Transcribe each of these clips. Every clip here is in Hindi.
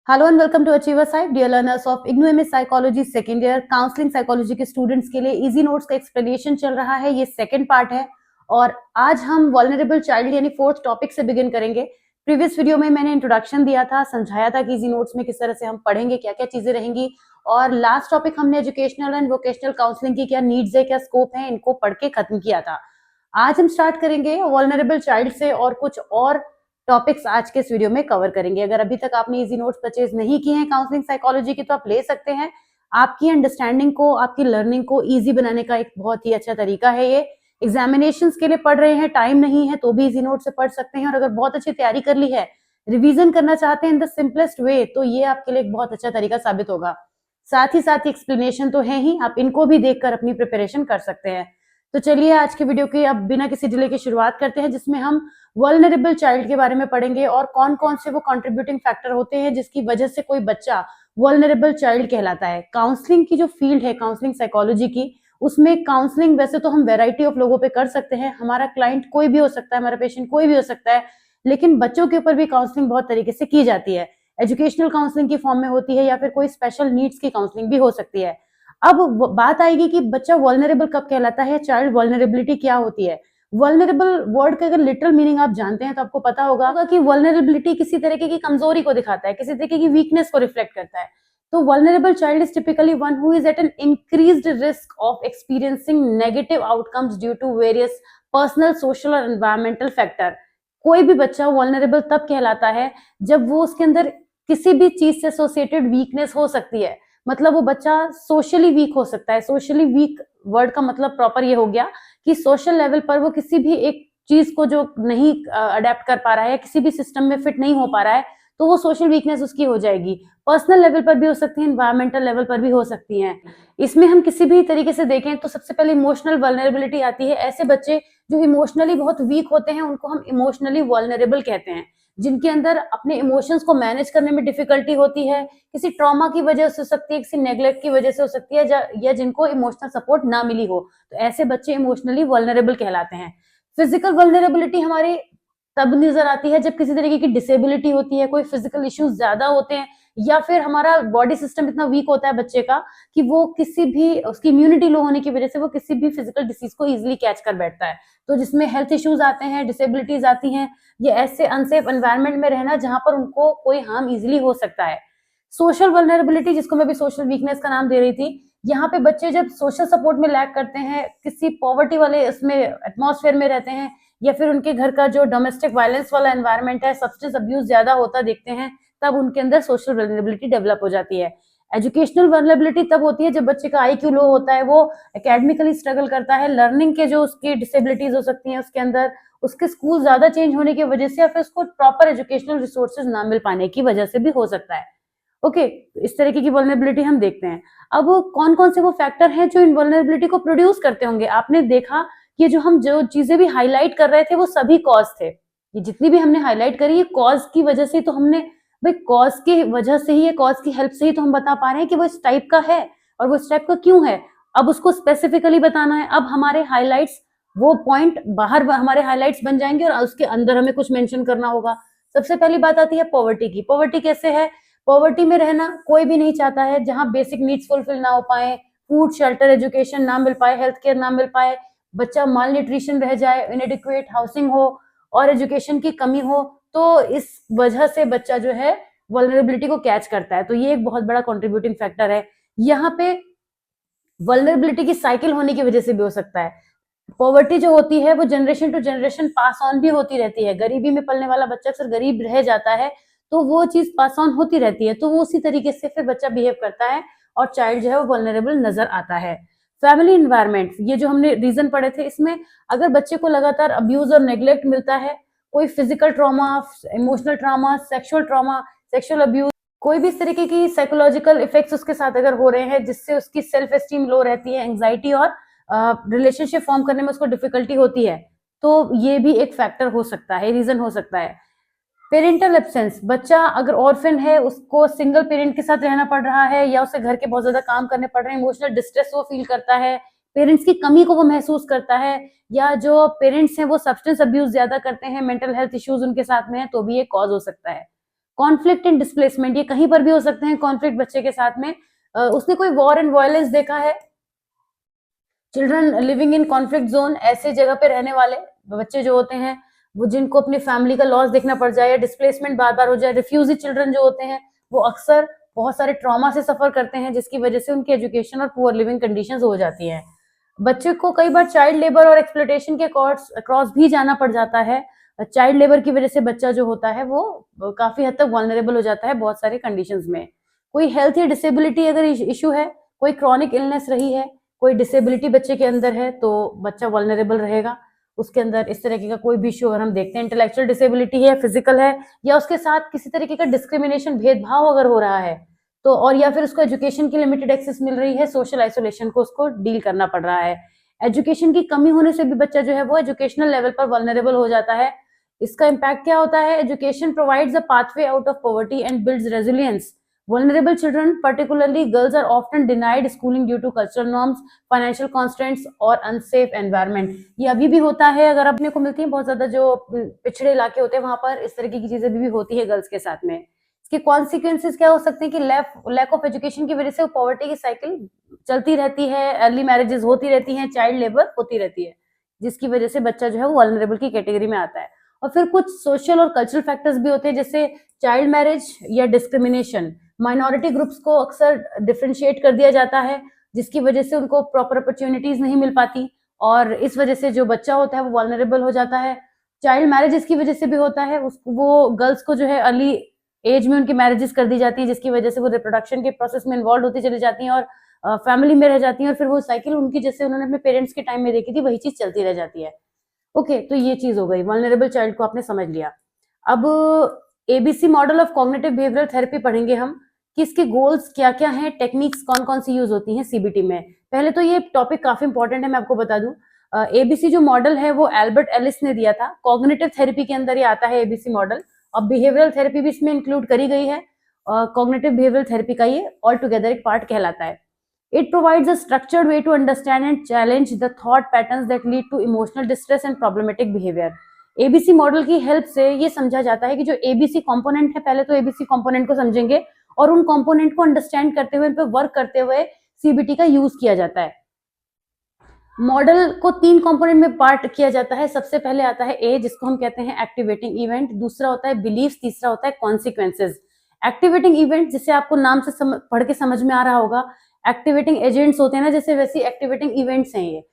Hello and welcome to achiever site dear learners of IGNOU MS psychology second year counselling psychology के स्टूडेंट्स के लिए इजी नोट्स का एक्सप्लेनेशन चल रहा है। ये सेकंड पार्ट है और आज हम वल्नरेबल चाइल्ड यानी फोर्थ टॉपिक से बिगिन करेंगे। प्रीवियस वीडियो में मैंने इंट्रोडक्शन दिया था, समझाया था कि इजी नोट्स में किस तरह से हम पढ़ेंगे, क्या क्या चीजें रहेंगी, और लास्ट टॉपिक हमने एजुकेशनल एंड वोकेशनल काउंसलिंग की क्या नीड्स है, क्या स्कोप है, इनको पढ़ के खत्म किया था। आज हम स्टार्ट करेंगे वल्नरेबल चाइल्ड से और कुछ और टॉपिक्स आज के इस वीडियो में कवर करेंगे। अगर अभी तक आपने इजी नोट्स परचेज नहीं किए हैं काउंसलिंग साइकोलॉजी की तो आप ले सकते हैं। आपकी अंडरस्टैंडिंग को, आपकी लर्निंग को इजी बनाने का एक बहुत ही अच्छा तरीका है ये। एग्जामिनेशंस के लिए पढ़ रहे हैं, टाइम नहीं है तो भी इजी नोट से पढ़ सकते हैं, और अगर बहुत अच्छी तैयारी कर ली है, रिवीजन करना चाहते हैं इन द सिंपलेस्ट वे, तो ये आपके लिए एक बहुत अच्छा तरीका साबित होगा। साथ ही एक्सप्लेनेशन तो है ही, आप इनको भी देखकर अपनी प्रिपरेशन कर सकते हैं। तो चलिए आज के वीडियो की अब बिना किसी डिले की शुरुआत करते हैं, जिसमें हम वल्नरेबल चाइल्ड के बारे में पढ़ेंगे और कौन कौन से वो कंट्रीब्यूटिंग फैक्टर होते हैं जिसकी वजह से कोई बच्चा वल्नरेबल चाइल्ड कहलाता है। काउंसलिंग की जो फील्ड है काउंसलिंग साइकोलॉजी की, उसमें काउंसलिंग वैसे तो हम वेराइटी ऑफ लोगों पे कर सकते हैं, हमारा क्लाइंट कोई भी हो सकता है, हमारा पेशेंट कोई भी हो सकता है, लेकिन बच्चों के ऊपर भी काउंसलिंग बहुत तरीके से की जाती है। एजुकेशनल काउंसलिंग की फॉर्म में होती है या फिर कोई स्पेशल नीड्स की काउंसलिंग भी हो सकती है। अब बात आएगी कि बच्चा वल्नरेबल कब कहलाता है, चाइल्ड वल्नरेबिलिटी क्या होती है। वल्नरेबल वर्ड का अगर लिटरल मीनिंग आप जानते हैं तो आपको पता होगा कि वल्नरेबिलिटी किसी तरीके की कमजोरी को दिखाता है, किसी तरीके की वीकनेस को रिफ्लेक्ट करता है। तो vulnerable child is typically one who is at an increased risk of experiencing negative outcomes due to various personal, social और एनवायरमेंटल फैक्टर। कोई भी बच्चा वल्नरेबल तब कहलाता है जब वो उसके अंदर किसी भी चीज से एसोसिएटेड वीकनेस हो सकती है। मतलब वो बच्चा सोशली वीक हो सकता है। सोशली वीक वर्ड का मतलब प्रॉपर ये हो गया कि सोशल लेवल पर वो किसी भी एक चीज को जो नहीं अडेप्ट कर पा रहा है, किसी भी सिस्टम में फिट नहीं हो पा रहा है, तो वो सोशल वीकनेस उसकी हो जाएगी। पर्सनल लेवल पर भी हो सकती है, एनवायरमेंटल लेवल पर भी हो सकती है। इसमें हम किसी भी तरीके से देखें तो सबसे पहले इमोशनल वल्नरेबिलिटी आती है। ऐसे बच्चे जो इमोशनली बहुत वीक होते हैं उनको हम इमोशनली वल्नरेबल कहते हैं, जिनके अंदर अपने इमोशंस को मैनेज करने में डिफिकल्टी होती है, किसी ट्रॉमा की वजह से हो सकती है, किसी नेग्लेक्ट की वजह से हो सकती है, या जिनको इमोशनल सपोर्ट ना मिली हो, तो ऐसे बच्चे इमोशनली वल्नरेबल कहलाते हैं। फिजिकल वल्नरेबिलिटी हमारी तब नजर आती है जब किसी तरीके की डिसेबिलिटी होती है, कोई फिजिकल इश्यूज ज्यादा होते हैं, या फिर हमारा बॉडी सिस्टम इतना वीक होता है बच्चे का कि वो किसी भी, उसकी इम्यूनिटी लो होने की वजह से वो किसी भी फिजिकल डिसीज को इजिली कैच कर बैठता है। तो जिसमें हेल्थ इश्यूज आते हैं, डिसेबिलिटीज आती हैं, ये ऐसे अनसेफ एनवायरनमेंट में रहना जहां पर उनको कोई हार्म इजिली हो सकता है। सोशल वल्नरेबिलिटी, जिसको मैं भी सोशल वीकनेस का नाम दे रही थी, यहाँ पे बच्चे जब सोशल सपोर्ट में लैक करते हैं, किसी पॉवर्टी वाले उसमें एटमॉस्फेयर में रहते हैं, या फिर उनके घर का जो डोमेस्टिक वायलेंस वाला एनवायरनमेंट है, सब्सटेंस अब्यूज ज्यादा होता देखते हैं, तब उनके अंदर सोशल वल्नरेबिलिटी डेवलप हो जाती है। एजुकेशनल वल्नरेबिलिटी तब होती है जब बच्चे का आईक्यू लो होता है, वो एकेडमिकली स्ट्रगल करता है, लर्निंग के जो उसकी डिसेबिलिटीज हो सकती हैं उसके अंदर, उसके स्कूल ज्यादा चेंज होने की वजह से, या फिर उसको प्रॉपर एजुकेशनल रिसोर्सेज ना मिल पाने की वजह से भी हो सकता है। ओके, इस तरीके की वल्नरेबिलिटी हम देखते हैं। अब कौन कौन से वो फैक्टर हैं जो इन वल्नरेबिलिटी को प्रोड्यूस करते होंगे। आपने देखा कि जो चीजें भी हाईलाइट कर रहे थे वो सभी कॉज थे। ये जितनी भी हमने हाईलाइट करी, ये कॉज की वजह से, तो हमने भाई कॉज की वजह से ही, कॉज की हेल्प से ही तो हम बता पा रहे हैं कि वो इस टाइप का है और वो इस टाइप का क्यों है। अब उसको स्पेसिफिकली बताना है। अब हमारे हाईलाइट्स, वो पॉइंट बाहर हमारे हाईलाइट्स बन जाएंगे और उसके अंदर हमें कुछ मेंशन करना होगा। सबसे पहली बात आती है पॉवर्टी की। पॉवर्टी कैसे है? पॉवर्टी में रहना कोई भी नहीं चाहता है, जहां बेसिक नीड्स फुलफिल ना हो पाए, फूड, शेल्टर, एजुकेशन ना मिल पाए, हेल्थ केयर ना मिल पाए, बच्चा माल न्यूट्रिशन रह जाए, इनएडिक्वेट हाउसिंग हो और एजुकेशन की कमी हो, तो इस वजह से बच्चा जो है वल्नरेबिलिटी को कैच करता है। तो ये एक बहुत बड़ा कंट्रीब्यूटिंग फैक्टर है। यहाँ पे वल्नरेबिलिटी की साइकिल होने की वजह से भी हो सकता है। पॉवर्टी जो होती है वो generation to generation pass on भी होती रहती है। गरीबी में पलने वाला बच्चा अक्सर गरीब रह जाता है, तो वो चीज पास ऑन होती रहती है, तो वो उसी तरीके से फिर बच्चा बिहेव करता है और चाइल्ड जो है वो वल्नरेबल नजर आता है। फैमिली इन्वायरमेंट, ये जो हमने रीजन पढ़े थे, इसमें अगर बच्चे को लगातार अब्यूज और नेग्लेक्ट मिलता है, कोई physical trauma, emotional trauma, sexual trauma, sexual abuse, कोई भी इस तरीके की साइकोलॉजिकल इफेक्ट्स उसके साथ अगर हो रहे हैं जिससे उसकी सेल्फ एस्टीम लो रहती है, एंग्जाइटी और रिलेशनशिप फॉर्म करने में उसको डिफिकल्टी होती है, तो ये भी एक फैक्टर हो सकता है, रीजन हो सकता है। पेरेंटल एब्सेंस, बच्चा अगर ऑर्फन है, उसको सिंगल पेरेंट के साथ रहना पड़ रहा है, या उसे घर के बहुत ज्यादा काम करने पड़ रहे हैं, इमोशनल डिस्ट्रेस वो फील करता है, पेरेंट्स की कमी को वो महसूस करता है, या जो पेरेंट्स हैं वो सब्सटेंस अब्यूज ज्यादा करते हैं, मेंटल हेल्थ इश्यूज उनके साथ में है, तो भी ये कॉज हो सकता है। कॉन्फ्लिक्ट एंड डिस्प्लेसमेंट, ये कहीं पर भी हो सकते हैं कॉन्फ्लिक्ट बच्चे के साथ में। उसने कोई वॉर एंड वायलेंस देखा है, children living in conflict zone, ऐसे जगह पे रहने वाले बच्चे जो होते हैं वो जिनको अपनी फैमिली का लॉस देखना पड़ जाए या डिस्प्लेसमेंट बार बार हो जाए, रिफ्यूजी चिल्ड्रन जो होते हैं वो अक्सर बहुत सारे ट्रॉमा से सफर करते हैं जिसकी वजह से उनकी एजुकेशन और पुअर लिविंग कंडीशंस हो जाती हैं। बच्चे को कई बार चाइल्ड लेबर और एक्सप्लॉयटेशन के क्रॉस भी जाना पड़ जाता है। चाइल्ड लेबर की वजह से बच्चा जो होता है वो काफी हद तक वल्नरेबल हो जाता है बहुत सारे कंडीशंस में। कोई हेल्थ या डिसेबिलिटी अगर इशू है, कोई क्रॉनिक इलनेस रही है, कोई डिसेबिलिटी बच्चे के अंदर है तो बच्चा वल्नरेबल रहेगा। उसके अंदर इस तरीके का कोई भी इशू अगर हम देखते हैं, इंटेलेक्चुअल डिसेबिलिटी है, फिजिकल है, या उसके साथ किसी तरीके का डिस्क्रिमिनेशन भेदभाव अगर हो रहा है तो, और या फिर उसको एजुकेशन की लिमिटेड एक्सेस मिल रही है, सोशल आइसोलेशन को उसको डील करना पड़ रहा है, एजुकेशन की कमी होने से भी बच्चा जो है वो एजुकेशनल लेवल पर वल्नरेबल हो जाता है। इसका इम्पैक्ट क्या होता है? Education provides a pathway out of poverty and builds resilience. Vulnerable children, particularly girls, are often denied schooling due to cultural norms, financial constraints और unsafe environment। ये अभी भी होता है, अगर अपने को मिलती है बहुत ज्यादा जो पिछड़े इलाके होते हैं वहां पर इस तरीके की चीजें भी होती है गर्ल्स के साथ में। इसके कॉन्सिक्वेंसेस क्या हो सकते हैं कि लैक ऑफ एजुकेशन की वजह से पॉवर्टी की साइकिल चलती रहती है, अर्ली मैरिजेस होती रहती हैं, चाइल्ड लेबर होती रहती है, जिसकी वजह से बच्चा जो है वो वल्नरेबल की कैटेगरी में आता है। और फिर कुछ सोशल और कल्चरल फैक्टर्स भी होते हैं जैसे चाइल्ड मैरिज या डिस्क्रिमिनेशन। माइनॉरिटी ग्रुप्स को अक्सर डिफरेंशिएट कर दिया जाता है जिसकी वजह से उनको प्रॉपर अपॉर्चुनिटीज नहीं मिल पाती और इस वजह से जो बच्चा होता है वो वल्नरेबल हो जाता है। चाइल्ड मैरिजेस की वजह से भी होता है, वो गर्ल्स को जो है अर्ली एज में उनकी मैरिजेस कर दी जाती है जिसकी वजह से वो रिप्रोडक्शन के प्रोसेस में इन्वॉल्व होती चली जाती हैं और फैमिली में रह जाती हैं और फिर वो साइकिल उनकी जैसे उन्होंने अपने पेरेंट्स के टाइम में देखी थी वही चीज चलती रह जाती है। ओके, तो ये चीज हो गई, वल्नरेबल चाइल्ड को आपने समझ लिया। अब ABC model of cognitive behavioural therapy पढ़ेंगे हम कि इसके गोल्स क्या क्या हैं, टेक्निक्स कौन कौन सी यूज होती हैं सीबीटी में। पहले तो ये टॉपिक काफी इंपॉर्टेंट है, मैं आपको बता दूं एबीसी जो मॉडल है वो एल्बर्ट एलिस ने दिया था। कॉग्निटिव थेरेपी के अंदर ये आता है एबीसी मॉडल और बिहेवियरल थेरेपी भी इसमें इंक्लूड करी गई है। कॉग्निटिव बिहेवियरल थेरेपी का ये ऑल टुगेदर एक पार्ट कहलाता है। It provides a structured way to understand and challenge the thought patterns that lead to emotional distress and problematic behavior। ABC model की हेल्प से ये समझा जाता है कि जो एबीसी कंपोनेंट है, पहले तो एबीसी कंपोनेंट को समझेंगे और उन कंपोनेंट को अंडरस्टैंड करते हुए, उन पर वर्क करते हुए सीबीटी का यूज किया जाता है। मॉडल को 3 कंपोनेंट में पार्ट किया जाता है। सबसे पहले आता है ए, जिसको हम कहते हैं एक्टिवेटिंग इवेंट, दूसरा होता है बिलीफ, तीसरा होता है कॉन्सिक्वेंसेज। एक्टिवेटिंग इवेंट जिसे आपको नाम से पढ़ के समझ में आ रहा होगा, एक्टिवेटिंग एजेंट्स होते हैं ना जैसे, वैसी एक्टिवेटिंग इवेंट्स हैं ये।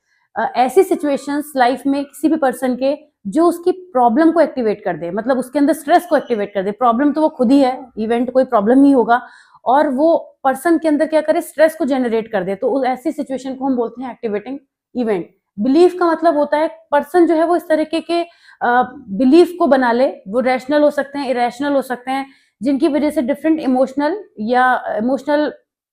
ऐसी सिचुएशंस लाइफ में किसी भी पर्सन के जो उसकी प्रॉब्लम को एक्टिवेट कर दे, मतलब उसके अंदर स्ट्रेस को एक्टिवेट कर दे। प्रॉब्लम तो वो खुद ही है, इवेंट कोई प्रॉब्लम ही होगा और वो पर्सन के अंदर क्या करे, स्ट्रेस को जनरेट कर दे, तो ऐसी सिचुएशन को हम बोलते हैं एक्टिवेटिंग इवेंट। बिलीफ का मतलब होता है पर्सन जो है वो इस तरीके के बिलीफ को बना ले, वो रैशनल हो सकते हैं, इरेशनल हो सकते हैं, जिनकी वजह से डिफरेंट इमोशनल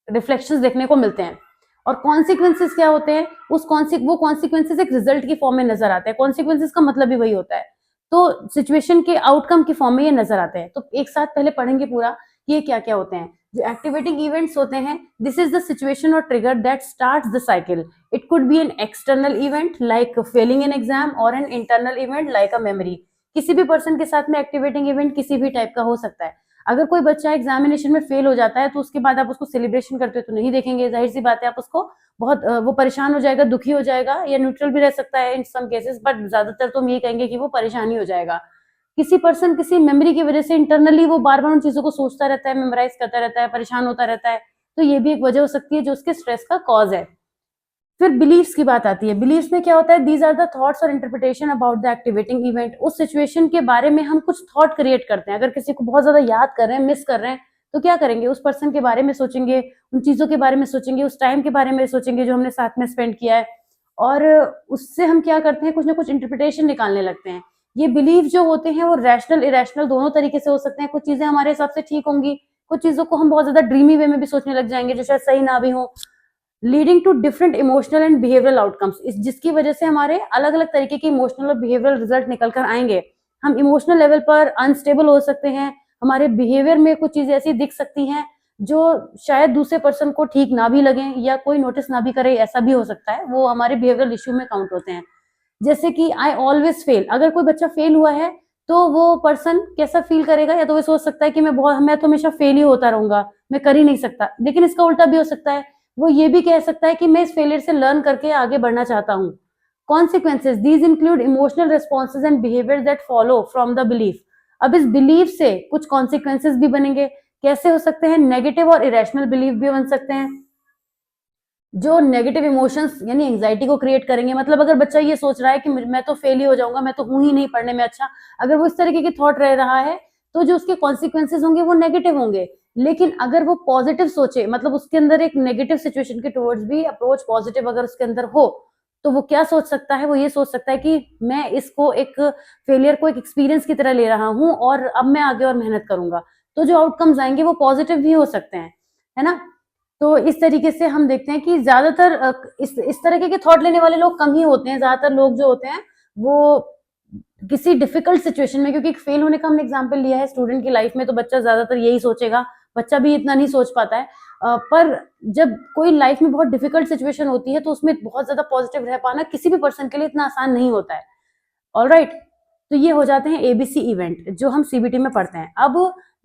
रिफ्लेक्शंस देखने को मिलते हैं। और कॉन्सिक्वेंसेस क्या होते हैं, वो कॉन्सिक्वेंसेस एक रिजल्ट की फॉर्म में नजर आते हैं। कॉन्सिक्वेंसेस का मतलब भी वही होता है, तो सिचुएशन के आउटकम की फॉर्म में ये नजर आते हैं। तो एक साथ पहले पढ़ेंगे पूरा ये क्या क्या होते हैं। जो एक्टिवेटिंग इवेंट्स होते हैं, दिस इज द सिचुएशन और trigger that starts the cycle. It could be an external event like failing in exam और an internal event like a memory. किसी भी पर्सन के साथ में एक्टिवेटिंग इवेंट किसी भी टाइप का हो सकता है। अगर कोई बच्चा एग्जामिनेशन में फेल हो जाता है तो उसके बाद आप उसको सेलिब्रेशन करते हो तो नहीं देखेंगे, जाहिर सी बात है, आप उसको बहुत वो परेशान हो जाएगा, दुखी हो जाएगा, या न्यूट्रल भी रह सकता है इन सम केसेस, बट ज्यादातर तो हम ये कहेंगे कि वो परेशान ही हो जाएगा। किसी पर्सन किसी मेमोरी की वजह से इंटरनली वो बार बार उन चीजों को सोचता रहता है, मेमोराइज करता रहता है, परेशान होता रहता है, तो ये भी एक वजह हो सकती है जो उसके स्ट्रेस का कॉज है। फिर बिलीफ्स की बात आती है। बिलीफ्स में क्या होता है, दीज आर द थॉट्स और interpretation about the activating event. उस सिचुएशन के बारे में हम कुछ थॉट क्रिएट करते हैं। अगर किसी को बहुत ज्यादा याद कर रहे हैं, मिस कर रहे हैं, तो क्या करेंगे, उस पर्सन के बारे में सोचेंगे, उन चीजों के बारे में सोचेंगे, उस टाइम के बारे में सोचेंगे जो हमने साथ में स्पेंड किया है, और उससे हम क्या करते हैं, कुछ ना कुछ इंटरप्रिटेशन निकालने लगते हैं। ये बिलीफ जो होते हैं वो रैशनल इरेशनल दोनों तरीके से हो सकते हैं। कुछ चीजें हमारे हिसाब से ठीक होंगी, कुछ चीजों को हम बहुत ज्यादा ड्रीमी वे में भी सोचने लग जाएंगे जो शायद सही ना भी हो, leading to different emotional and behavioural outcomes. जिसकी वजह से हमारे अलग अलग तरीके के इमोशनल और बिहेवियरल रिजल्ट निकल कर आएंगे। हम इमोशनल लेवल पर अनस्टेबल हो सकते हैं, हमारे बिहेवियर में कुछ चीजें ऐसी दिख सकती हैं जो शायद दूसरे पर्सन को ठीक ना भी लगे या कोई नोटिस ना भी करे, ऐसा भी हो सकता है, वो हमारे बिहेवियरल इश्यू में काउंट होते हैं। जैसे कि आई ऑलवेज फेल, अगर कोई बच्चा फेल हुआ है तो वो पर्सन कैसा फील करेगा, या तो वो सोच सकता है कि मैं तो हमेशा फेल ही होता रहूंगा, मैं कर ही नहीं सकता। लेकिन इसका उल्टा भी हो सकता है, वो ये भी कह सकता है कि मैं इस फेलियर से लर्न करके आगे बढ़ना चाहता हूँ। Consequences these include emotional responses and behaviour that follow from the belief. अब इस बिलीफ से कुछ कॉन्सिक्वेंसेज भी बनेंगे। कैसे हो सकते हैं? नेगेटिव और इरेशनल बिलीफ भी बन सकते हैं, जो नेगेटिव इमोशंस यानी एंजाइटी को क्रिएट करेंगे। मतलब अगर बच्चा ये सोच रहा है कि मैं तो फेल ही हो जाऊंगा, मैं तो हूं ही नहीं पढ़ने में अच्छा, अगर वो इस तरीके की थॉट रह रहा है, तो जो उसके कॉन्सिक्वेंसेज होंगे वो नेगेटिव होंगे। लेकिन अगर वो पॉजिटिव सोचे, मतलब उसके अंदर एक नेगेटिव सिचुएशन के टुवर्ड्स भी अप्रोच पॉजिटिव अगर उसके अंदर हो, तो वो क्या सोच सकता है? वो ये सोच सकता है कि मैं इसको एक फेलियर को एक एक्सपीरियंस की तरह ले रहा हूं और अब मैं आगे और मेहनत करूंगा। तो जो आउटकम्स आएंगे वो पॉजिटिव भी हो सकते हैं, है ना। तो इस तरीके से हम देखते हैं कि ज्यादातर इस तरह के थॉट लेने वाले लोग कम ही होते हैं। ज्यादातर लोग जो होते हैं वो किसी डिफिकल्ट सिचुएशन में, क्योंकि फेल होने का हमने एग्जांपल लिया है स्टूडेंट की लाइफ में, तो बच्चा ज्यादातर यही सोचेगा। बच्चा भी इतना नहीं सोच पाता है, पर जब कोई लाइफ में बहुत डिफिकल्ट सिचुएशन होती है तो उसमें बहुत ज्यादा पॉजिटिव रह पाना किसी भी पर्सन के लिए इतना आसान नहीं होता है। ऑलराइट, तो ये हो जाते हैं एबीसी इवेंट जो हम सीबीटी में पढ़ते हैं। अब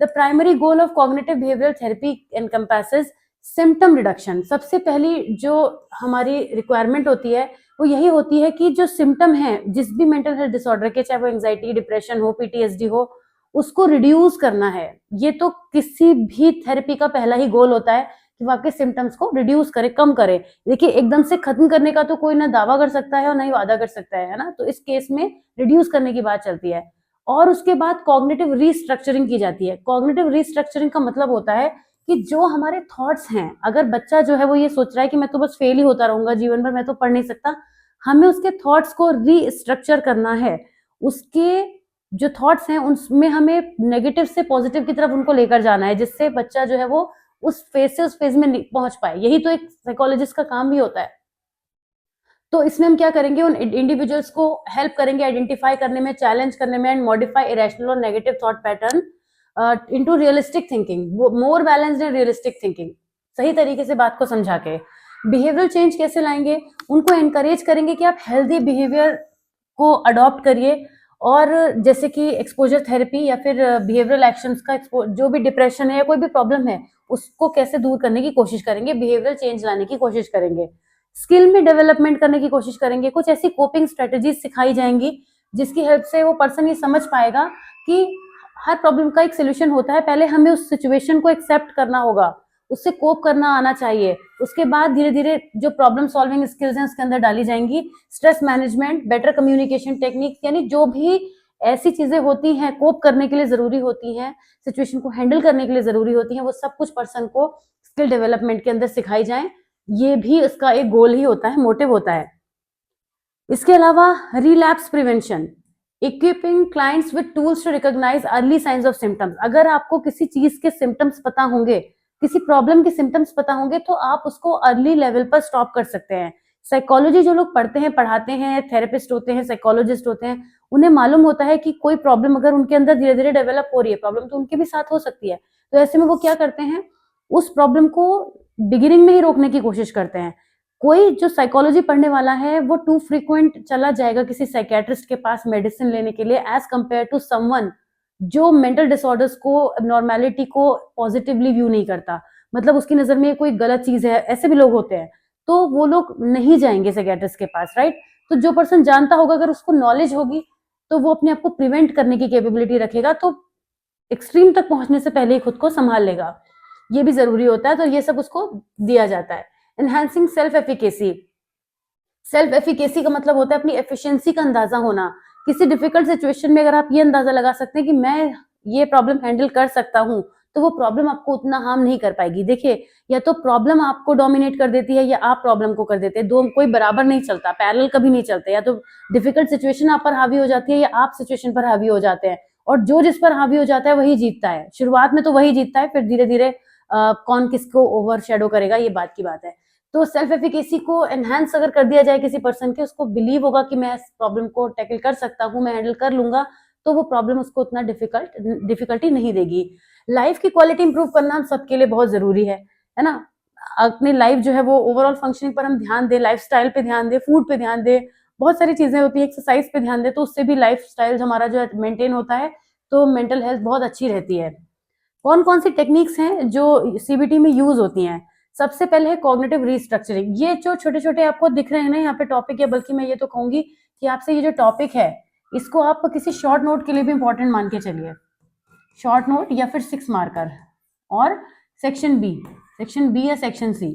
the primary goal of cognitive behavioural therapy encompasses symptom reduction. सबसे पहली जो हमारी रिक्वायरमेंट होती है वो यही होती है कि जो सिम्टम है जिस भी मेंटल हेल्थ डिसऑर्डर के, चाहे वो एंजाइटी, डिप्रेशन हो, पीटीएसडी हो, उसको रिड्यूस करना है। ये तो किसी भी थेरेपी का पहला ही गोल होता है कि वो आपके सिम्टम्स को रिड्यूस करे, कम करे। देखिए, एकदम से खत्म करने का तो कोई ना दावा कर सकता है और ना ही वादा कर सकता है ना। तो इस केस में रिड्यूस करने की बात चलती है। और उसके बाद कॉग्निटिव रीस्ट्रक्चरिंग की जाती है। कॉग्निटिव रीस्ट्रक्चरिंग का मतलब होता है कि जो हमारे थॉट्स हैं, अगर बच्चा जो है वो ये सोच रहा है कि मैं तो बस फेल ही होता रहूंगा जीवन भर, मैं तो पढ़ नहीं सकता, हमें उसके थॉट्स को रीस्ट्रक्चर करना है। उसके जो थॉट्स हैं उनमें हमें नेगेटिव से पॉजिटिव की तरफ उनको लेकर जाना है, जिससे बच्चा जो है वो उस फेज से उस फेज में पहुंच पाए। यही तो एक साइकोलॉजिस्ट का काम भी होता है। तो इसमें हम क्या करेंगे, उन इंडिविजुअल्स को हेल्प करेंगे आइडेंटिफाई करने में, चैलेंज करने में, एंड मॉडिफाई इरेशनल और negative thought pattern into realistic thinking, more balanced and realistic thinking. सही तरीके से बात को समझा के बिहेवियरल चेंज कैसे लाएंगे, उनको एनकरेज करेंगे कि आप हेल्दी बिहेवियर को अडॉप्ट करिए। और जैसे कि एक्सपोजर थेरेपी या फिर बिहेवियरल एक्शंस का जो भी डिप्रेशन है या कोई भी प्रॉब्लम है उसको कैसे दूर करने की कोशिश करेंगे, बिहेवियरल चेंज लाने की कोशिश करेंगे, स्किल में डेवलपमेंट करने की कोशिश करेंगे। कुछ ऐसी कोपिंग स्ट्रेटेजीज सिखाई जाएंगी जिसकी हेल्प से वो पर्सन ये समझ पाएगा कि हर प्रॉब्लम का एक सोल्यूशन होता है। पहले हमें उस सिचुएशन को एक्सेप्ट करना होगा, उससे कोप करना आना चाहिए। उसके बाद धीरे धीरे जो प्रॉब्लम सॉल्विंग स्किल्स हैं उसके अंदर डाली जाएंगी। Stress management, better communication technique, यानी जो भी ऐसी चीजें होती हैं कोप करने के लिए जरूरी होती हैं, सिचुएशन को हैंडल करने के लिए जरूरी होती हैं, वो सब कुछ पर्सन को स्किल डेवलपमेंट के अंदर सिखाई जाए। ये भी इसका एक गोल ही होता है, मोटिव होता है। इसके अलावा relapse prevention, equipping clients with tools to recognise early signs of symptoms. अगर आपको किसी चीज के सिम्टम्स पता होंगे, किसी प्रॉब्लम के सिम्टम्स पता होंगे, तो आप उसको अर्ली लेवल पर स्टॉप कर सकते हैं। साइकोलॉजी जो लोग पढ़ते हैं, पढ़ाते हैं, थेरेपिस्ट होते हैं, साइकोलॉजिस्ट होते हैं, उन्हें मालूम होता है कि कोई प्रॉब्लम अगर उनके अंदर धीरे धीरे डेवलप हो रही है, प्रॉब्लम तो उनके भी साथ हो सकती है, तो ऐसे में वो क्या करते हैं, उस प्रॉब्लम को बिगिनिंग में ही रोकने की कोशिश करते हैं। कोई जो साइकोलॉजी पढ़ने वाला है वो टू फ्रीक्वेंट चला जाएगा किसी साइकेट्रिस्ट के पास मेडिसिन लेने के लिए, एज कंपेयर टू समवन जो मेंटल डिसऑर्डर्स को, नॉर्मेलिटी को पॉजिटिवली व्यू नहीं करता, मतलब उसकी नजर में कोई गलत चीज है, ऐसे भी लोग होते हैं, तो वो लोग नहीं जाएंगे साइकेट्रिस्ट के पास, राइट। तो जो पर्सन जानता होगा, अगर उसको नॉलेज होगी, तो वो अपने आप को प्रिवेंट करने की कैपेबिलिटी रखेगा, तो एक्सट्रीम तक पहुंचने से पहले ही खुद को संभाल लेगा। ये भी जरूरी होता है, तो ये सब उसको दिया जाता है। Enhancing self efficacy, self efficacy का मतलब होता है अपनी एफिशिएंसी का अंदाजा होना। किसी डिफिकल्ट सिचुएशन में अगर आप ये अंदाजा लगा सकते हैं कि मैं ये प्रॉब्लम हैंडल कर सकता हूं, तो वो प्रॉब्लम आपको उतना हार्म नहीं कर पाएगी। देखिए, या तो प्रॉब्लम आपको डोमिनेट कर देती है या आप प्रॉब्लम को कर देते हैं, दो कोई बराबर नहीं चलता, पैरेलल कभी नहीं चलते। या तो डिफिकल्ट सिचुएशन आप पर हावी हो जाती है या आप सिचुएशन पर हावी हो जाते हैं, और जो जिस पर हावी हो जाता है वही जीतता है। शुरुआत में तो वही जीतता है, फिर धीरे धीरे कौन किसको ओवर शेडो करेगा, ये बात की बात है। तो सेल्फ एफिकेसी को एनहांस अगर कर दिया जाए किसी पर्सन के, उसको बिलीव होगा कि मैं इस प्रॉब्लम को टैकल कर सकता हूँ, मैं हैंडल कर लूंगा, तो वो प्रॉब्लम उसको उतना डिफिकल्टी नहीं देगी। लाइफ की क्वालिटी इंप्रूव करना सबके लिए बहुत जरूरी है ना। अपनी लाइफ जो है वो ओवरऑल फंक्शनिंग पर हम ध्यान दें, लाइफस्टाइल पे ध्यान दें, फूड पे ध्यान दें, बहुत सारी चीजें होती है, एक्सरसाइज पे ध्यान दे तो उससे भी लाइफ स्टाइल हमारा जो है मेंटेन होता है, तो मेंटल हेल्थ बहुत अच्छी रहती है। कौन कौन सी टेक्निक्स हैं जो सीबीटी में यूज होती हैं? सबसे पहले है कॉग्निटिव रीस्ट्रक्चरिंग। ये जो छोटे छोटे आपको दिख रहे हैं ना यहाँ पे टॉपिक, या बल्कि मैं ये तो कहूंगी कि आपसे ये जो टॉपिक है इसको आप किसी शॉर्ट नोट के लिए भी इंपॉर्टेंट मान के चलिए, शॉर्ट नोट या फिर 6 मार्कर। और सेक्शन बी या सेक्शन सी,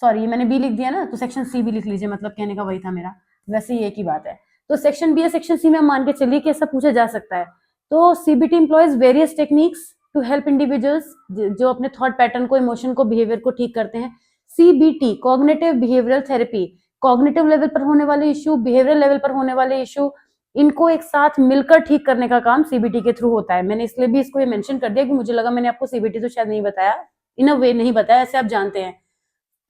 सॉरी मैंने बी लिख दिया ना, तो सेक्शन सी भी लिख लीजिए, मतलब कहने का वही था मेरा, वैसे ही एक ही बात है। तो सेक्शन बी या सेक्शन सी में मान के चलिए कि ऐसा पूछा जा सकता है। तो CBT employs various techniques to help individuals जो अपने थॉट पैटर्न को, इमोशन को, बिहेवियर को ठीक करते हैं। CBT cognitive behavioural therapy, cognitive level पर होने वाले इश्यू, बिहेवियरल लेवल पर होने वाले इश्यू, इनको एक साथ मिलकर ठीक करने का काम सीबीटी के थ्रू होता है। मैंने इसलिए भी इसको ये मेंशन कर दिया कि मुझे लगा मैंने आपको सीबीटी तो शायद नहीं बताया, इन अ वे नहीं बताया, ऐसे आप जानते हैं।